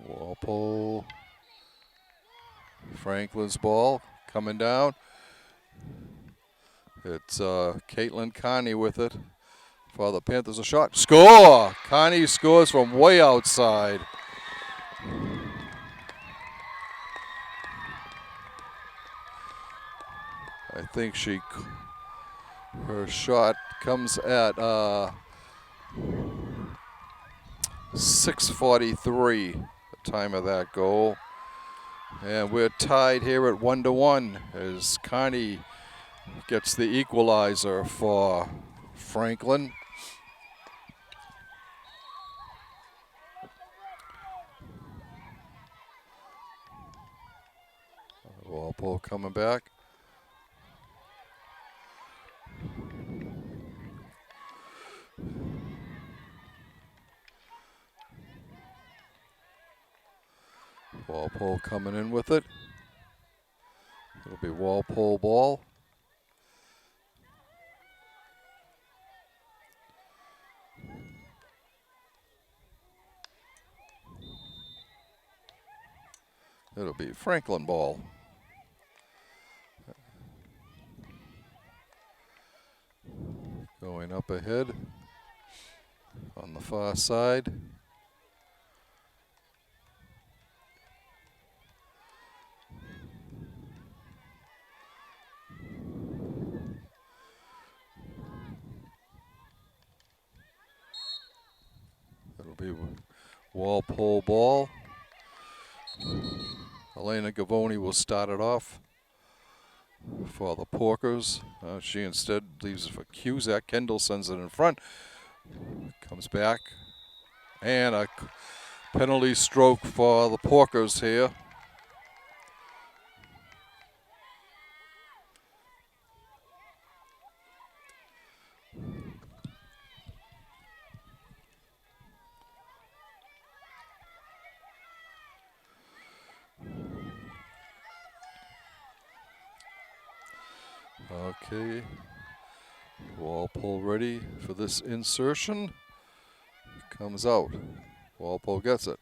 Walpole. Franklin's ball coming down. It's Caitlin Carney with it. For the Panthers, a shot. Score! Carney scores from way outside. I think her shot comes at 6:43, the time of that goal. And we're tied here at 1-1 as Carney gets the equalizer for Franklin. Walpole coming back. Walpole coming in with it. It'll be Walpole ball. It'll be Franklin ball. Going up ahead on the far side. It'll be Walpole ball. Elena Gavoni will start it off for the Porkers. She instead leaves it for Cusack. Kendall sends it in front. Comes back. And a penalty stroke for the Porkers here. Okay, Walpole ready for this insertion. Comes out. Walpole gets it.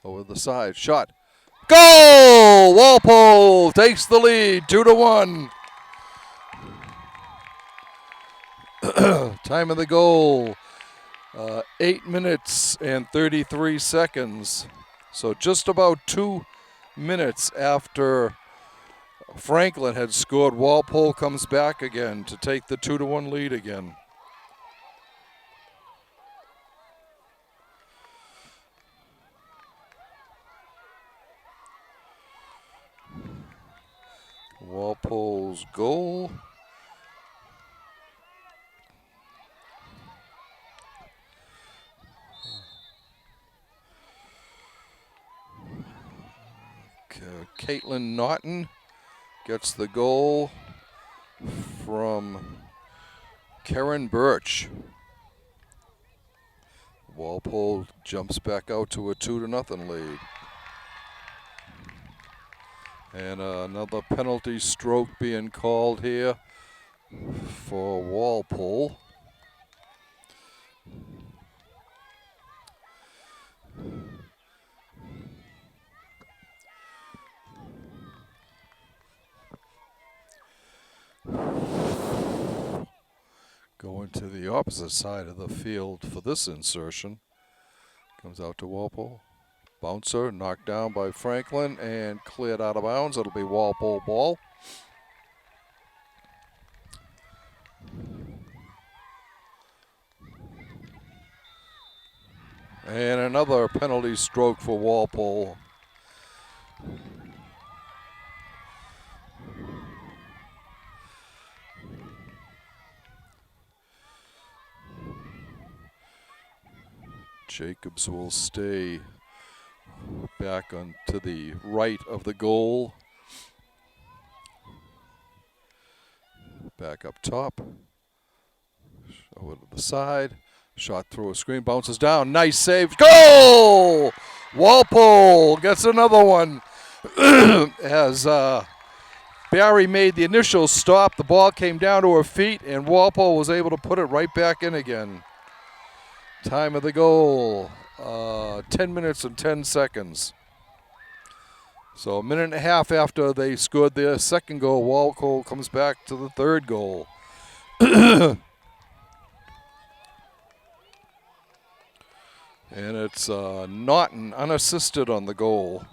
Over the side. Shot. Goal! Walpole takes the lead. 2-1. Time of the goal. 8 minutes and 33 seconds. So just about 2 minutes after Franklin had scored, Walpole comes back again to take the 2-1 lead again. Walpole's goal. Caitlin Naughton gets the goal from Karen Birch. Walpole jumps back out to a 2-0 lead. And another penalty stroke being called here for Walpole. Going to the opposite side of the field for this insertion. Comes out to Walpole. Bouncer knocked down by Franklin and cleared out of bounds. It'll be Walpole ball. And another penalty stroke for Walpole. Jacobs will stay back on to the right of the goal. Back up top. Over to the side. Shot through a screen, bounces down. Nice save. Goal! Walpole gets another one. As Barry made the initial stop, the ball came down to her feet, and Walpole was able to put it right back in again. Time of the goal, 10 minutes and 10 seconds. So a minute and a half after they scored their second goal, Walpole comes back to the third goal. And it's Naughton unassisted on the goal.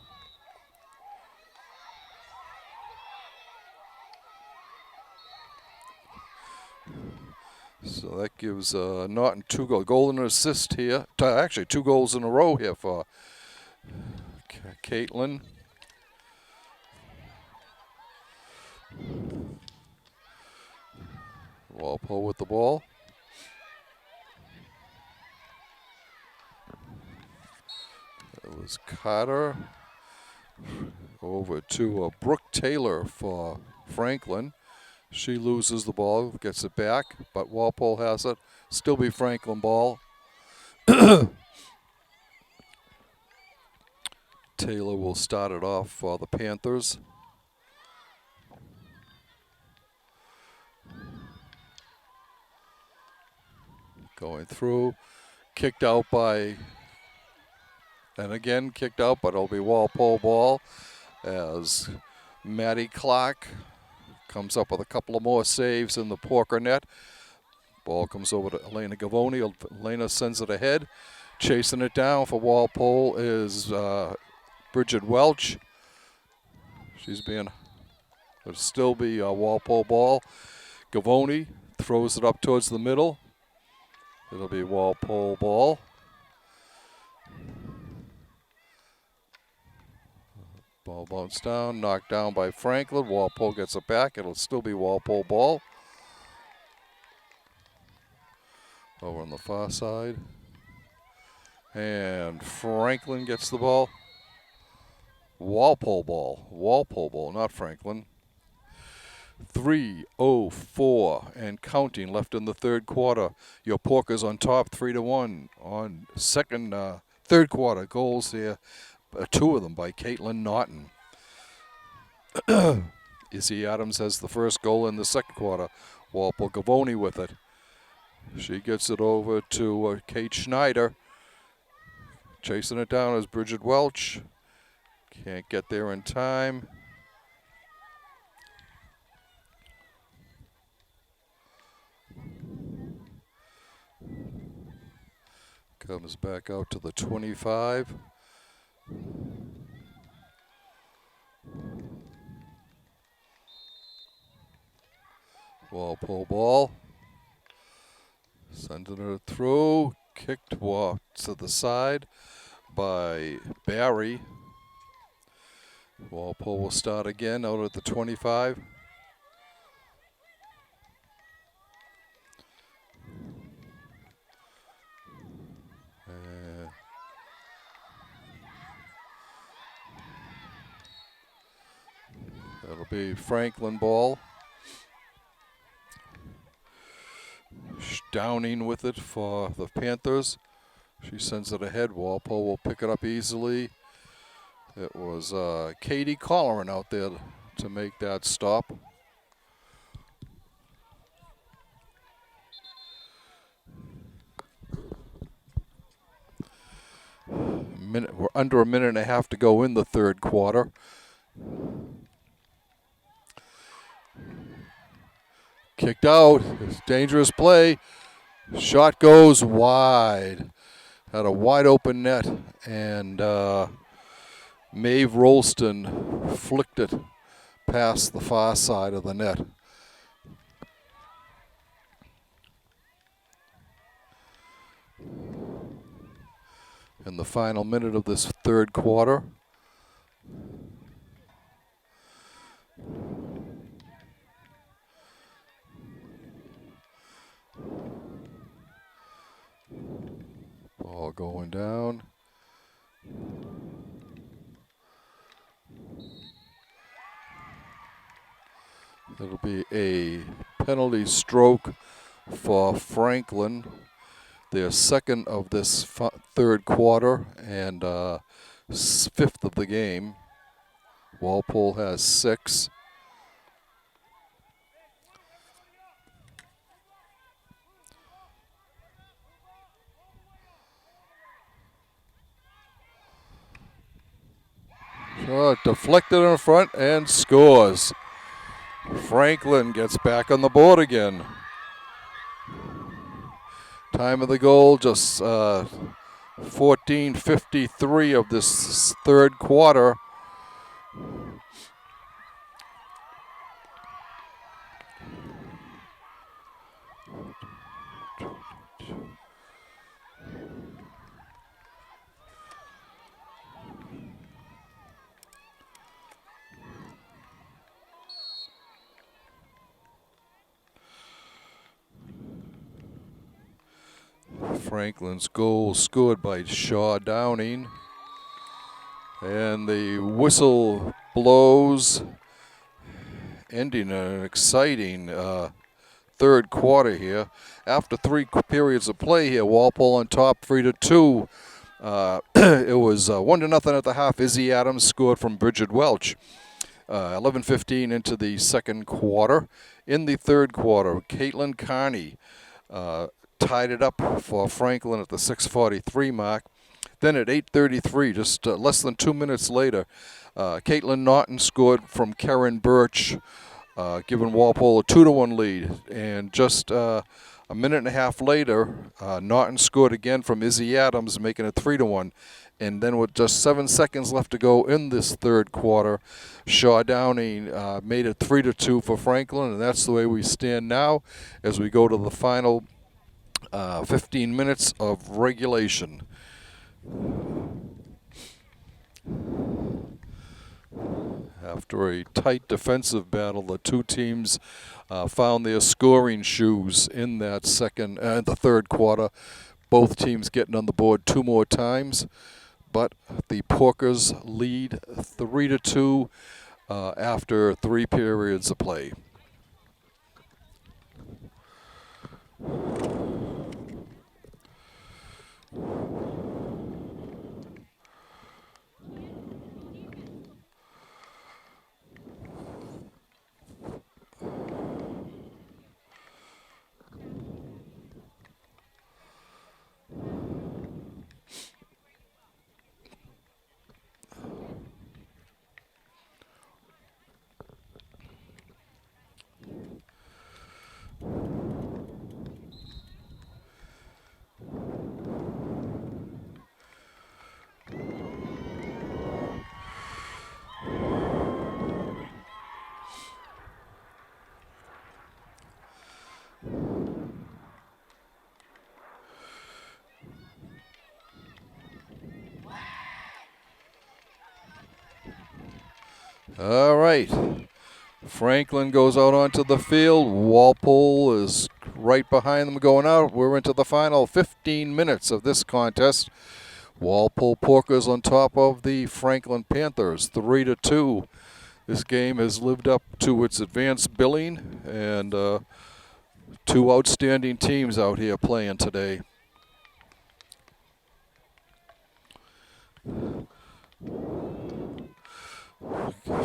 So that gives Naughton 2 goals. Goal and an assist here. Actually, 2 goals in a row here for Caitlin. Walpole with the ball. It was Carter over to Brooke Taylor for Franklin. She loses the ball, gets it back, but Walpole has it. Still be Franklin ball. Taylor will start it off for the Panthers. Going through, kicked out by, and again kicked out, but it'll be Walpole ball as Maddie Clark comes up with a couple of more saves in the Porker net. Ball comes over to Elena Gavoni. Elena sends it ahead. Chasing it down for Walpole is Bridget Welch. It'll still be a Walpole ball. Gavoni throws it up towards the middle. It'll be Walpole ball. Ball bounced down, knocked down by Franklin. Walpole gets it back. It'll still be Walpole ball. Over on the far side. And Franklin gets the ball. Walpole ball, not Franklin. 3:04 and counting left in the third quarter. Your Porkers on top 3-1 on third quarter goals here. 2 of them by Caitlin Naughton. Izzy Adams has the first goal in the second quarter. Walpole Gavoni with it. She gets it over to Kate Schneider. Chasing it down is Bridget Welch. Can't get there in time. Comes back out to the 25. Walpole ball. Sending it through. Kicked to the side by Barry. Walpole will start again out at the 25. That'll be Franklin ball. Downing with it for the Panthers. She sends it ahead. Walpole will pick it up easily. It was Katie Colleran out there to make that stop. We're under a minute and a half to go in the third quarter. kicked out. It's dangerous play. Shot goes wide. Had a wide open net, and Maeve Rolston flicked it past the far side of the net. In the final minute of this third quarter. Ball going down. It'll be a penalty stroke for Franklin. Their second of this third quarter and fifth of the game. Walpole has 6. Shot deflected in front and scores. Franklin gets back on the board again. Time of the goal, just 14:53 of this third quarter. Franklin's goal scored by Shaw Downing. And the whistle blows, ending an exciting third quarter here. After 3 periods of play here, Walpole on top 3-2. It was 1-0 at the half. Izzy Adams scored from Bridget Welch. 11:15 into the second quarter. In the third quarter, Caitlin Carney tied it up for Franklin at the 6:43 mark. Then at 8:33, just less than 2 minutes later, Caitlin Naughton scored from Karen Birch, giving Walpole a 2-1 lead. And just a minute and a half later, Naughton scored again from Izzy Adams, making it 3-1. And then with just 7 seconds left to go in this third quarter, Shaw Downing made it 3-2 for Franklin. And that's the way we stand now as we go to the final 15 minutes of regulation. After a tight defensive battle, the two teams found their scoring shoes in that the third quarter. Both teams getting on the board 2 more times, but the Porkers lead 3-2 after 3 periods of play. All right. Franklin goes out onto the field. Walpole is right behind them going out. We're into the final 15 minutes of this contest. Walpole Porkers on top of the Franklin Panthers, 3-2. This game has lived up to its advanced billing, and 2 outstanding teams out here playing today.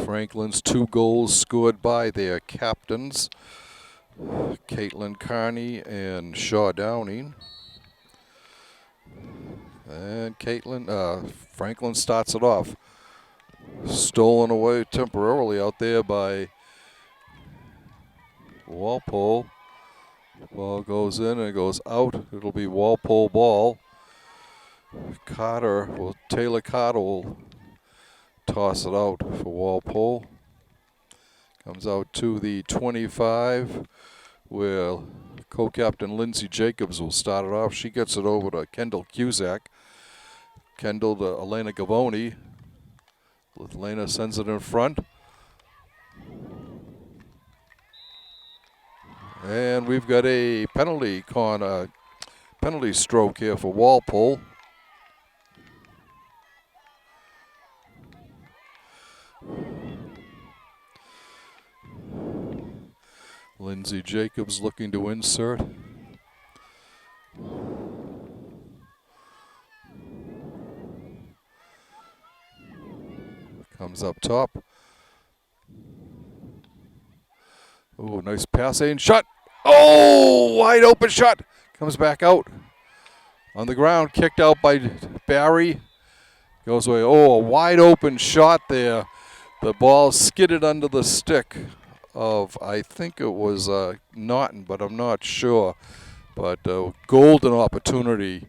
Franklin's 2 goals scored by their captains, Caitlin Carney and Shaw Downing. And Franklin starts it off. Stolen away temporarily out there by Walpole. Ball goes in and it goes out. It'll be Walpole ball. Taylor Carter will toss it out for Walpole. Comes out to the 25 where co-captain Lindsay Jacobs will start it off. She gets it over to Kendall Cusack. Kendall to Elena Gavoni. Elena sends it in front. And we've got a penalty stroke here for Walpole. Lindsay Jacobs looking to insert. Comes up top. Oh, nice pass in. Shot. Oh, wide open shot. Comes back out. On the ground, kicked out by Barry. Goes away. Oh, a wide open shot there. The ball skidded under the stick of, I think it was Naughton, but I'm not sure. But golden opportunity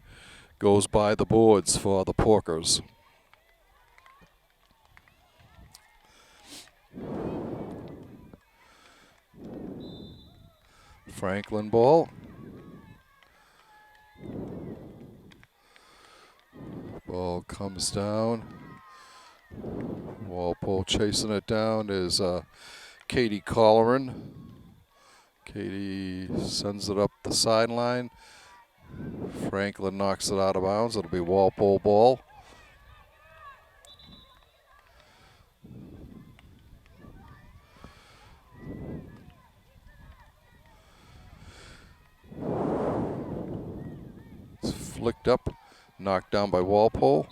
goes by the boards for the Porkers. Franklin ball. Ball comes down. Walpole chasing it down is Katie Colleran. Katie sends it up the sideline. Franklin knocks it out of bounds. It'll be Walpole ball. It's flicked up, knocked down by Walpole.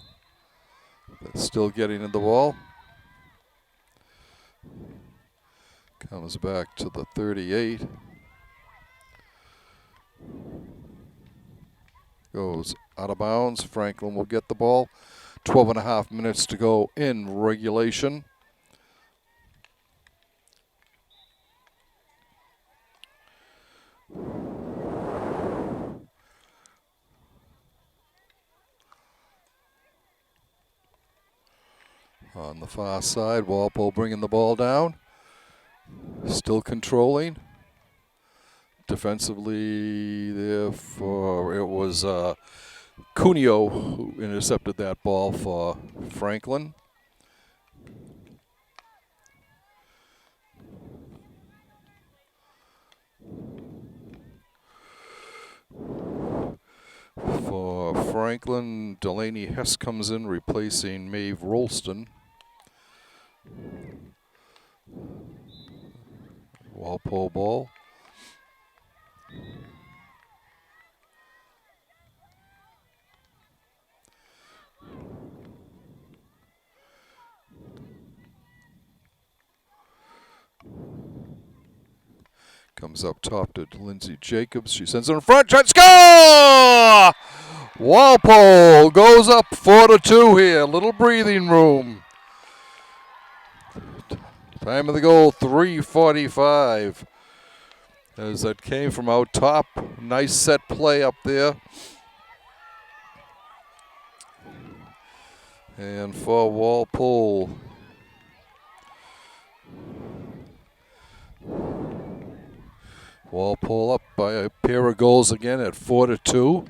That's still getting in the ball. Comes back to the 38. Goes out of bounds. Franklin will get the ball. 12.5 minutes to go in regulation. On the far side, Walpole bringing the ball down. Still controlling. Defensively, therefore, it was Cuneo who intercepted that ball for Franklin. For Franklin, Delaney Hess comes in, replacing Maeve Rolston. Walpole ball. Comes up top to Lindsay Jacobs. She sends it in front. Shot, score! Walpole goes up 4-2 here. Little breathing room. Time of the goal, 3:45. As that came from out top. Nice set play up there. And for Walpole, Walpole up by a pair of goals again at 4-2.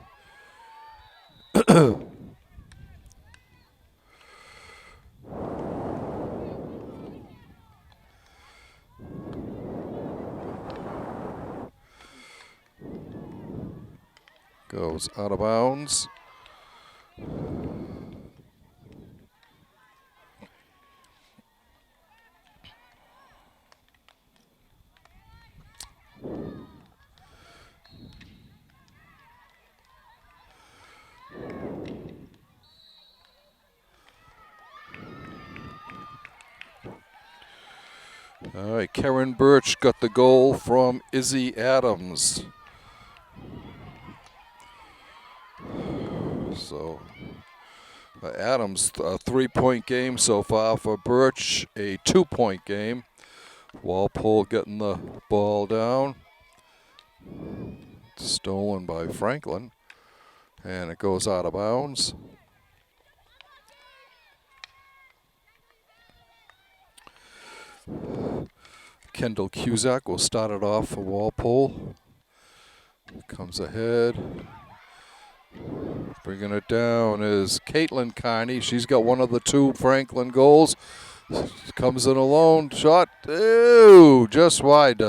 Goes out of bounds. All right, Karen Birch got the goal from Izzy Adams. So Adams, a 3-point game so far for Birch, a 2-point game Walpole getting the ball down. Stolen by Franklin. And it goes out of bounds. Kendall Cusack will start it off for Walpole. Comes ahead. Bringing it down is Caitlin Carney. She's got one of the two Franklin goals. Comes in alone. Shot. Ew, just wide.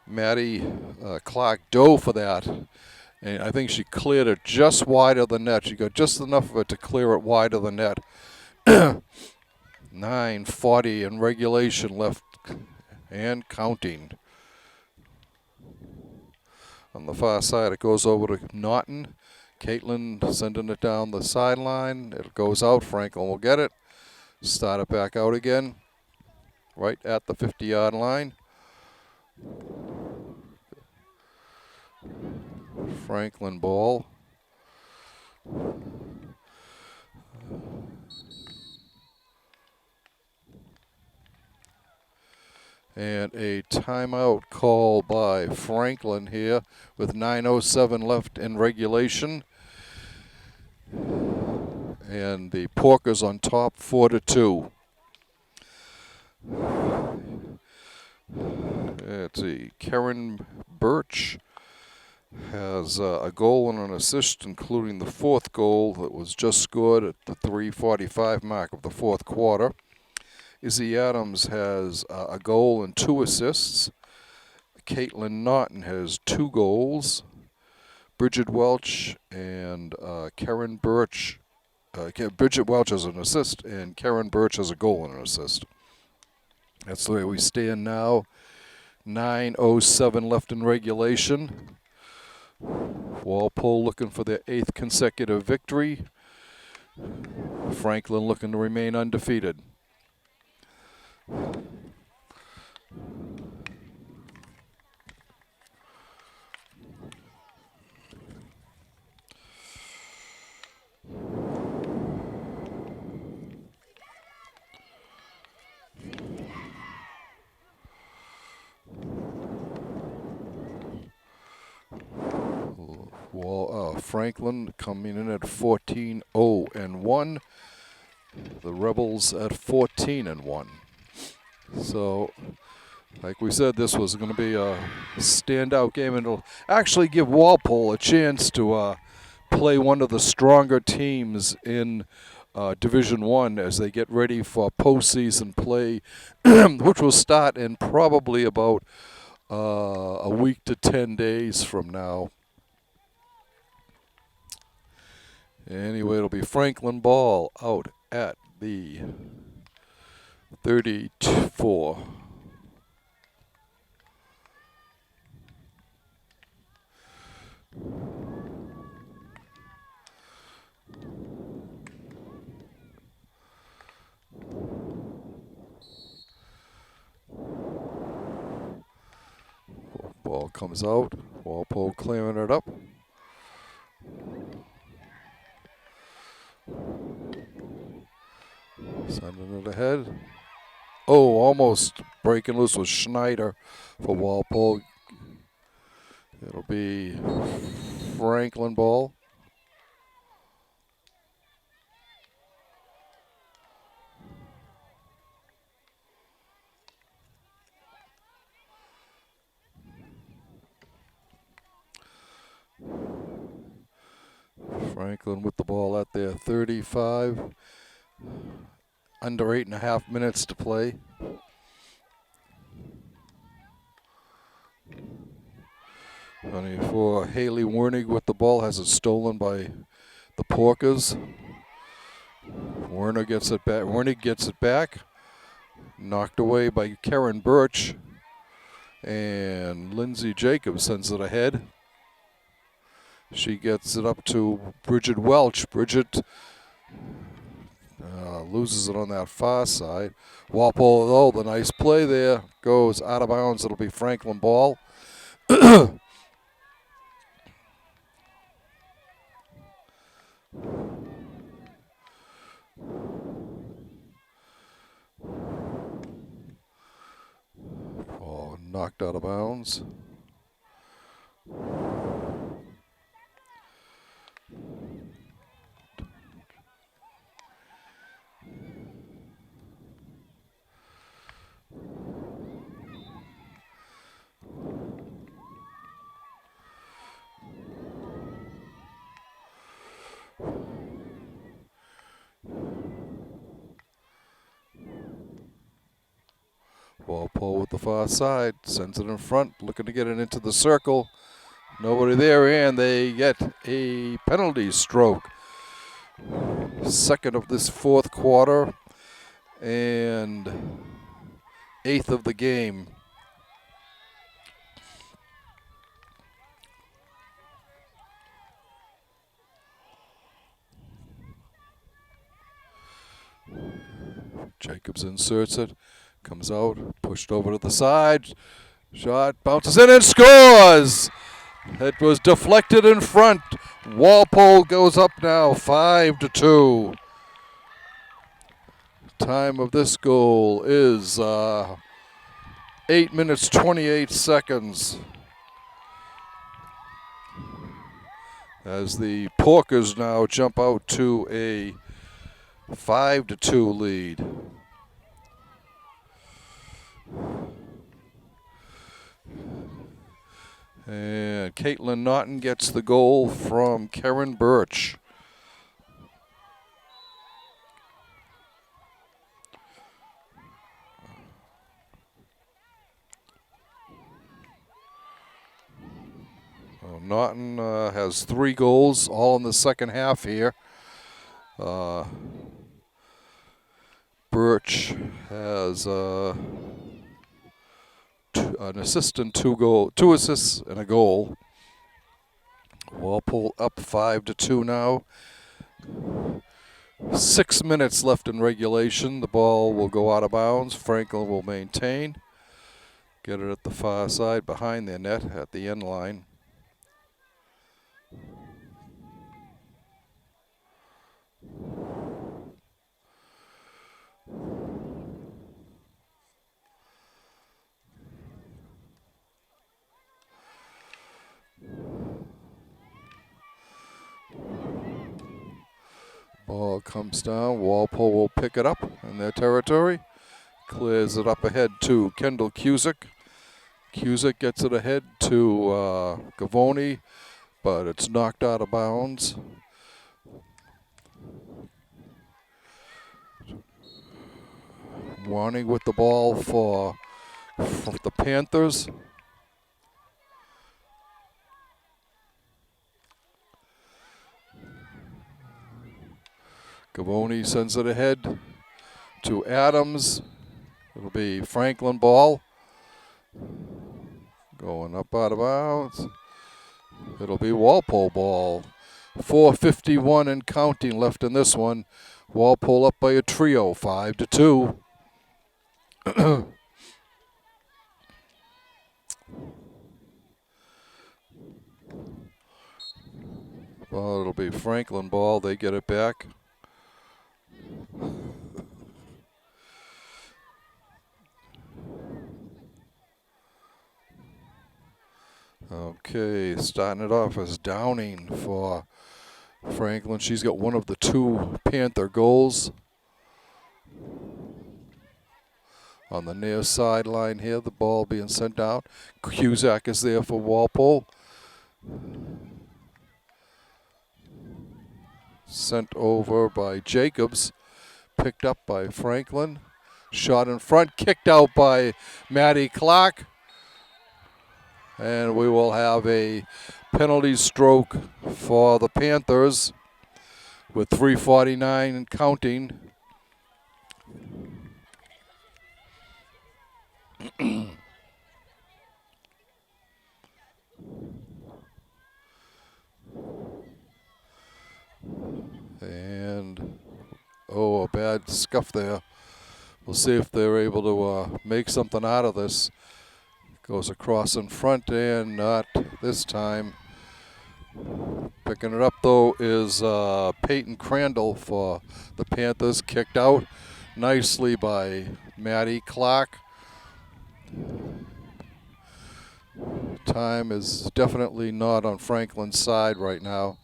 Maddie Clark dove for that. And I think she cleared it just wide of the net. She got just enough of it to clear it wide of the net. 9:40 in regulation left and counting. On the far side, it goes over to Naughton. Caitlin sending it down the sideline. It goes out. Franklin will get it. Start it back out again. Right at the 50-yard line. Franklin ball. And a timeout call by Franklin here with 9:07 left in regulation. And the Porkers on top 4-2. Let's see. Karen Birch has a goal and an assist, including the fourth goal that was just scored at the 3:45 mark of the fourth quarter. Izzy Adams has a goal and 2 assists. Caitlin Naughton has 2 goals. Bridget Welch and Karen Birch. Bridget Welch has an assist, and Karen Birch has a goal and an assist. That's the way we stand now. 9:07 left in regulation. Walpole looking for their 8th consecutive victory. Franklin looking to remain undefeated. Franklin coming in at 14-0-1. The Rebels at 14-1. So, like we said, this was going to be a standout game, and it'll actually give Walpole a chance to play one of the stronger teams in Division I as they get ready for postseason play, which will start in probably about a week to 10 days from now. Anyway, it'll be Franklin ball out at the 34. Ball comes out. Walpole clearing it up. Sending it ahead. Oh, almost breaking loose with Schneider for Walpole. It'll be Franklin ball. Franklin with the ball at their 35. Under 8.5 minutes to play. For Haley Wernig with the ball, has it stolen by the Porkers. Werner gets it back. Wernig gets it back. Knocked away by Karen Birch. And Lindsay Jacobs sends it ahead. She gets it up to Bridget Welch. Bridget loses it on that far side. Walpole, oh, the nice play there. Goes out of bounds. It'll be Franklin ball. knocked out of bounds. Walpole with the far side, sends it in front, looking to get it into the circle. Nobody there, and they get a penalty stroke. Second of this fourth quarter, and 8th of the game. Jacobs inserts it, comes out, pushed over to the side. Shot bounces in and scores! It was deflected in front. Walpole goes up now 5-2. Time of this goal is 8 minutes 28 seconds. As the Porkers now jump out to a 5-2 lead. And Caitlin Naughton gets the goal from Karen Birch. Naughton has 3 goals, all in the second half here. Birch has an assist and 2 assists and a goal. Walpole up 5-2 now. 6 minutes left in regulation. The ball will go out of bounds. Franklin will maintain. Get it at the far side behind their net at the end line. Ball comes down. Walpole will pick it up in their territory. Clears it up ahead to Kendall Cusick. Cusick gets it ahead to Gavoni, but it's knocked out of bounds. Warning with the ball for the Panthers. Gavoni sends it ahead to Adams. It'll be Franklin ball. Going up out of bounds. It'll be Walpole ball. 4:51 and counting left in this one. Walpole up by a trio, 5-2. Well, it'll be Franklin ball. They get it back. Okay, starting it off as Downing for Franklin. She's got one of the 2 Panther goals. On the near sideline here, the ball being sent out. Cusack is there for Walpole. Sent over by Jacobs. Picked up by Franklin. Shot in front, kicked out by Maddie Clark. And we will have a penalty stroke for the Panthers with 3:49 and counting. And, a bad scuff there. We'll see if they're able to make something out of this. Goes across in front and not this time. Picking it up, though, is Peyton Crandall for the Panthers. Kicked out nicely by Maddie Clark. Time is definitely not on Franklin's side right now.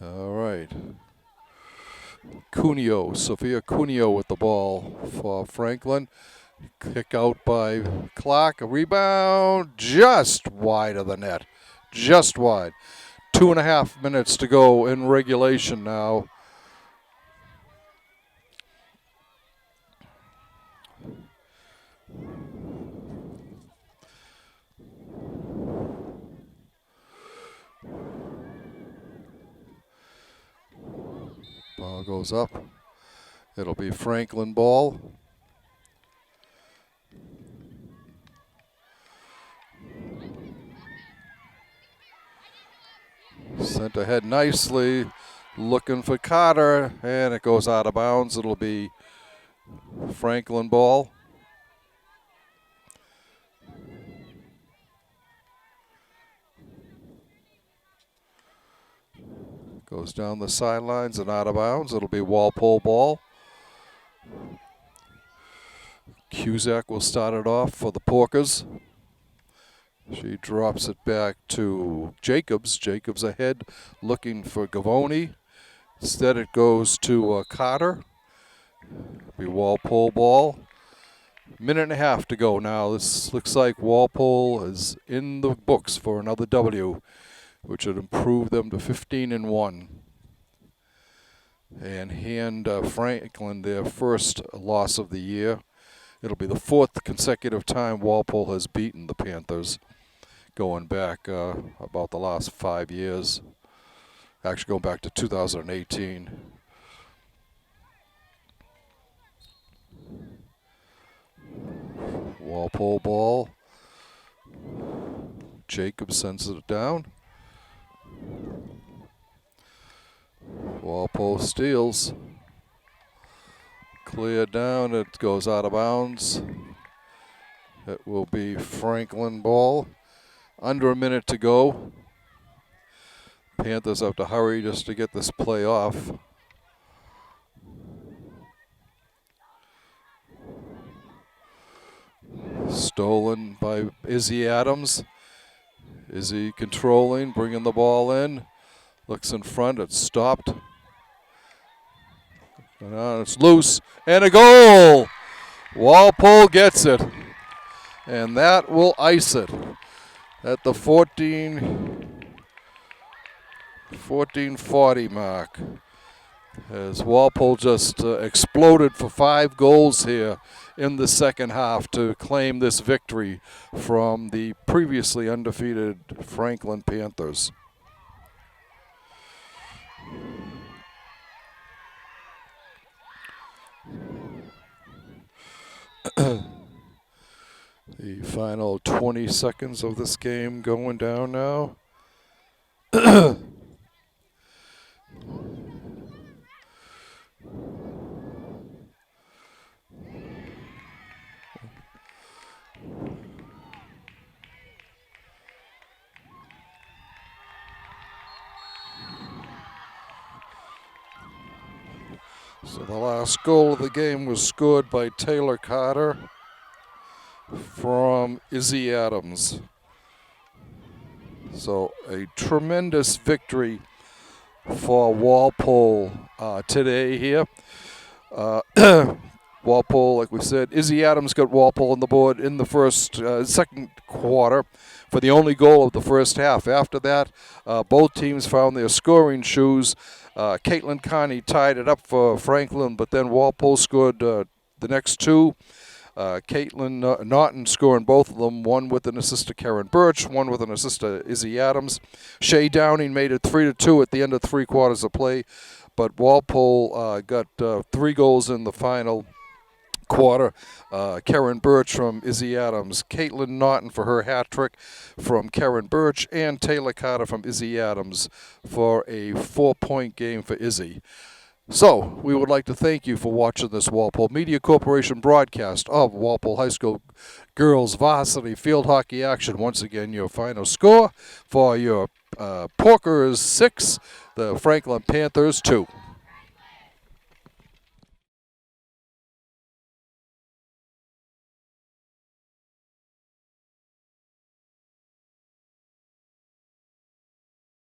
All right. Sophia Cuneo with the ball for Franklin. Kick out by Clark. A rebound just wide of the net. Just wide. 2.5 minutes to go in regulation now. Ball goes up. It'll be Franklin ball. Sent ahead nicely, looking for Carter, and it goes out of bounds. It'll be Franklin ball. Goes down the sidelines and out of bounds. It'll be Walpole ball. Cusack will start it off for the Porkers. She drops it back to Jacobs. Jacobs ahead, looking for Gavoni. Instead, it goes to Carter. It'll be Walpole ball. 1.5 to go now. This looks like Walpole is in the books for another W, which would improve them to 15-1. And hand Franklin their first loss of the year. It'll be the 4th consecutive time Walpole has beaten the Panthers, going back about the last 5 years. Actually going back to 2018. Walpole ball. Jacob sends it down. Walpole steals. Clear down. It goes out of bounds. It will be Franklin ball. Under a minute to go. Panthers have to hurry just to get this play off. Stolen by Izzy Adams. Izzy controlling, bringing the ball in. Looks in front, it's stopped. And it's loose, and a goal! Walpole gets it. And that will ice it at the 14:40 mark. As Walpole just exploded for 5 goals here in the second half to claim this victory from the previously undefeated Franklin Panthers. The final 20 seconds of this game going down now. So the last goal of the game was scored by Taylor Carter from Izzy Adams. So a tremendous victory for Walpole today here. Walpole, like we said, Izzy Adams got Walpole on the board in the second quarter for the only goal of the first half. After that, both teams found their scoring shoes. Caitlin Carney tied it up for Franklin, but then Walpole scored the next 2. Caitlin Naughton scoring both of them, one with an assist to Karen Birch, one with an assist to Izzy Adams. Shay Downing made it 3-2 at the end of 3 quarters of play, but Walpole got 3 goals in the final quarter. Karen Birch from Izzy Adams, Caitlin Naughton for her hat trick from Karen Birch, and Taylor Carter from Izzy Adams for a 4-point game for Izzy. So, we would like to thank you for watching this Walpole Media Corporation broadcast of Walpole High School girls varsity field hockey action. Once again, your final score for your Porkers 6, the Franklin Panthers 2.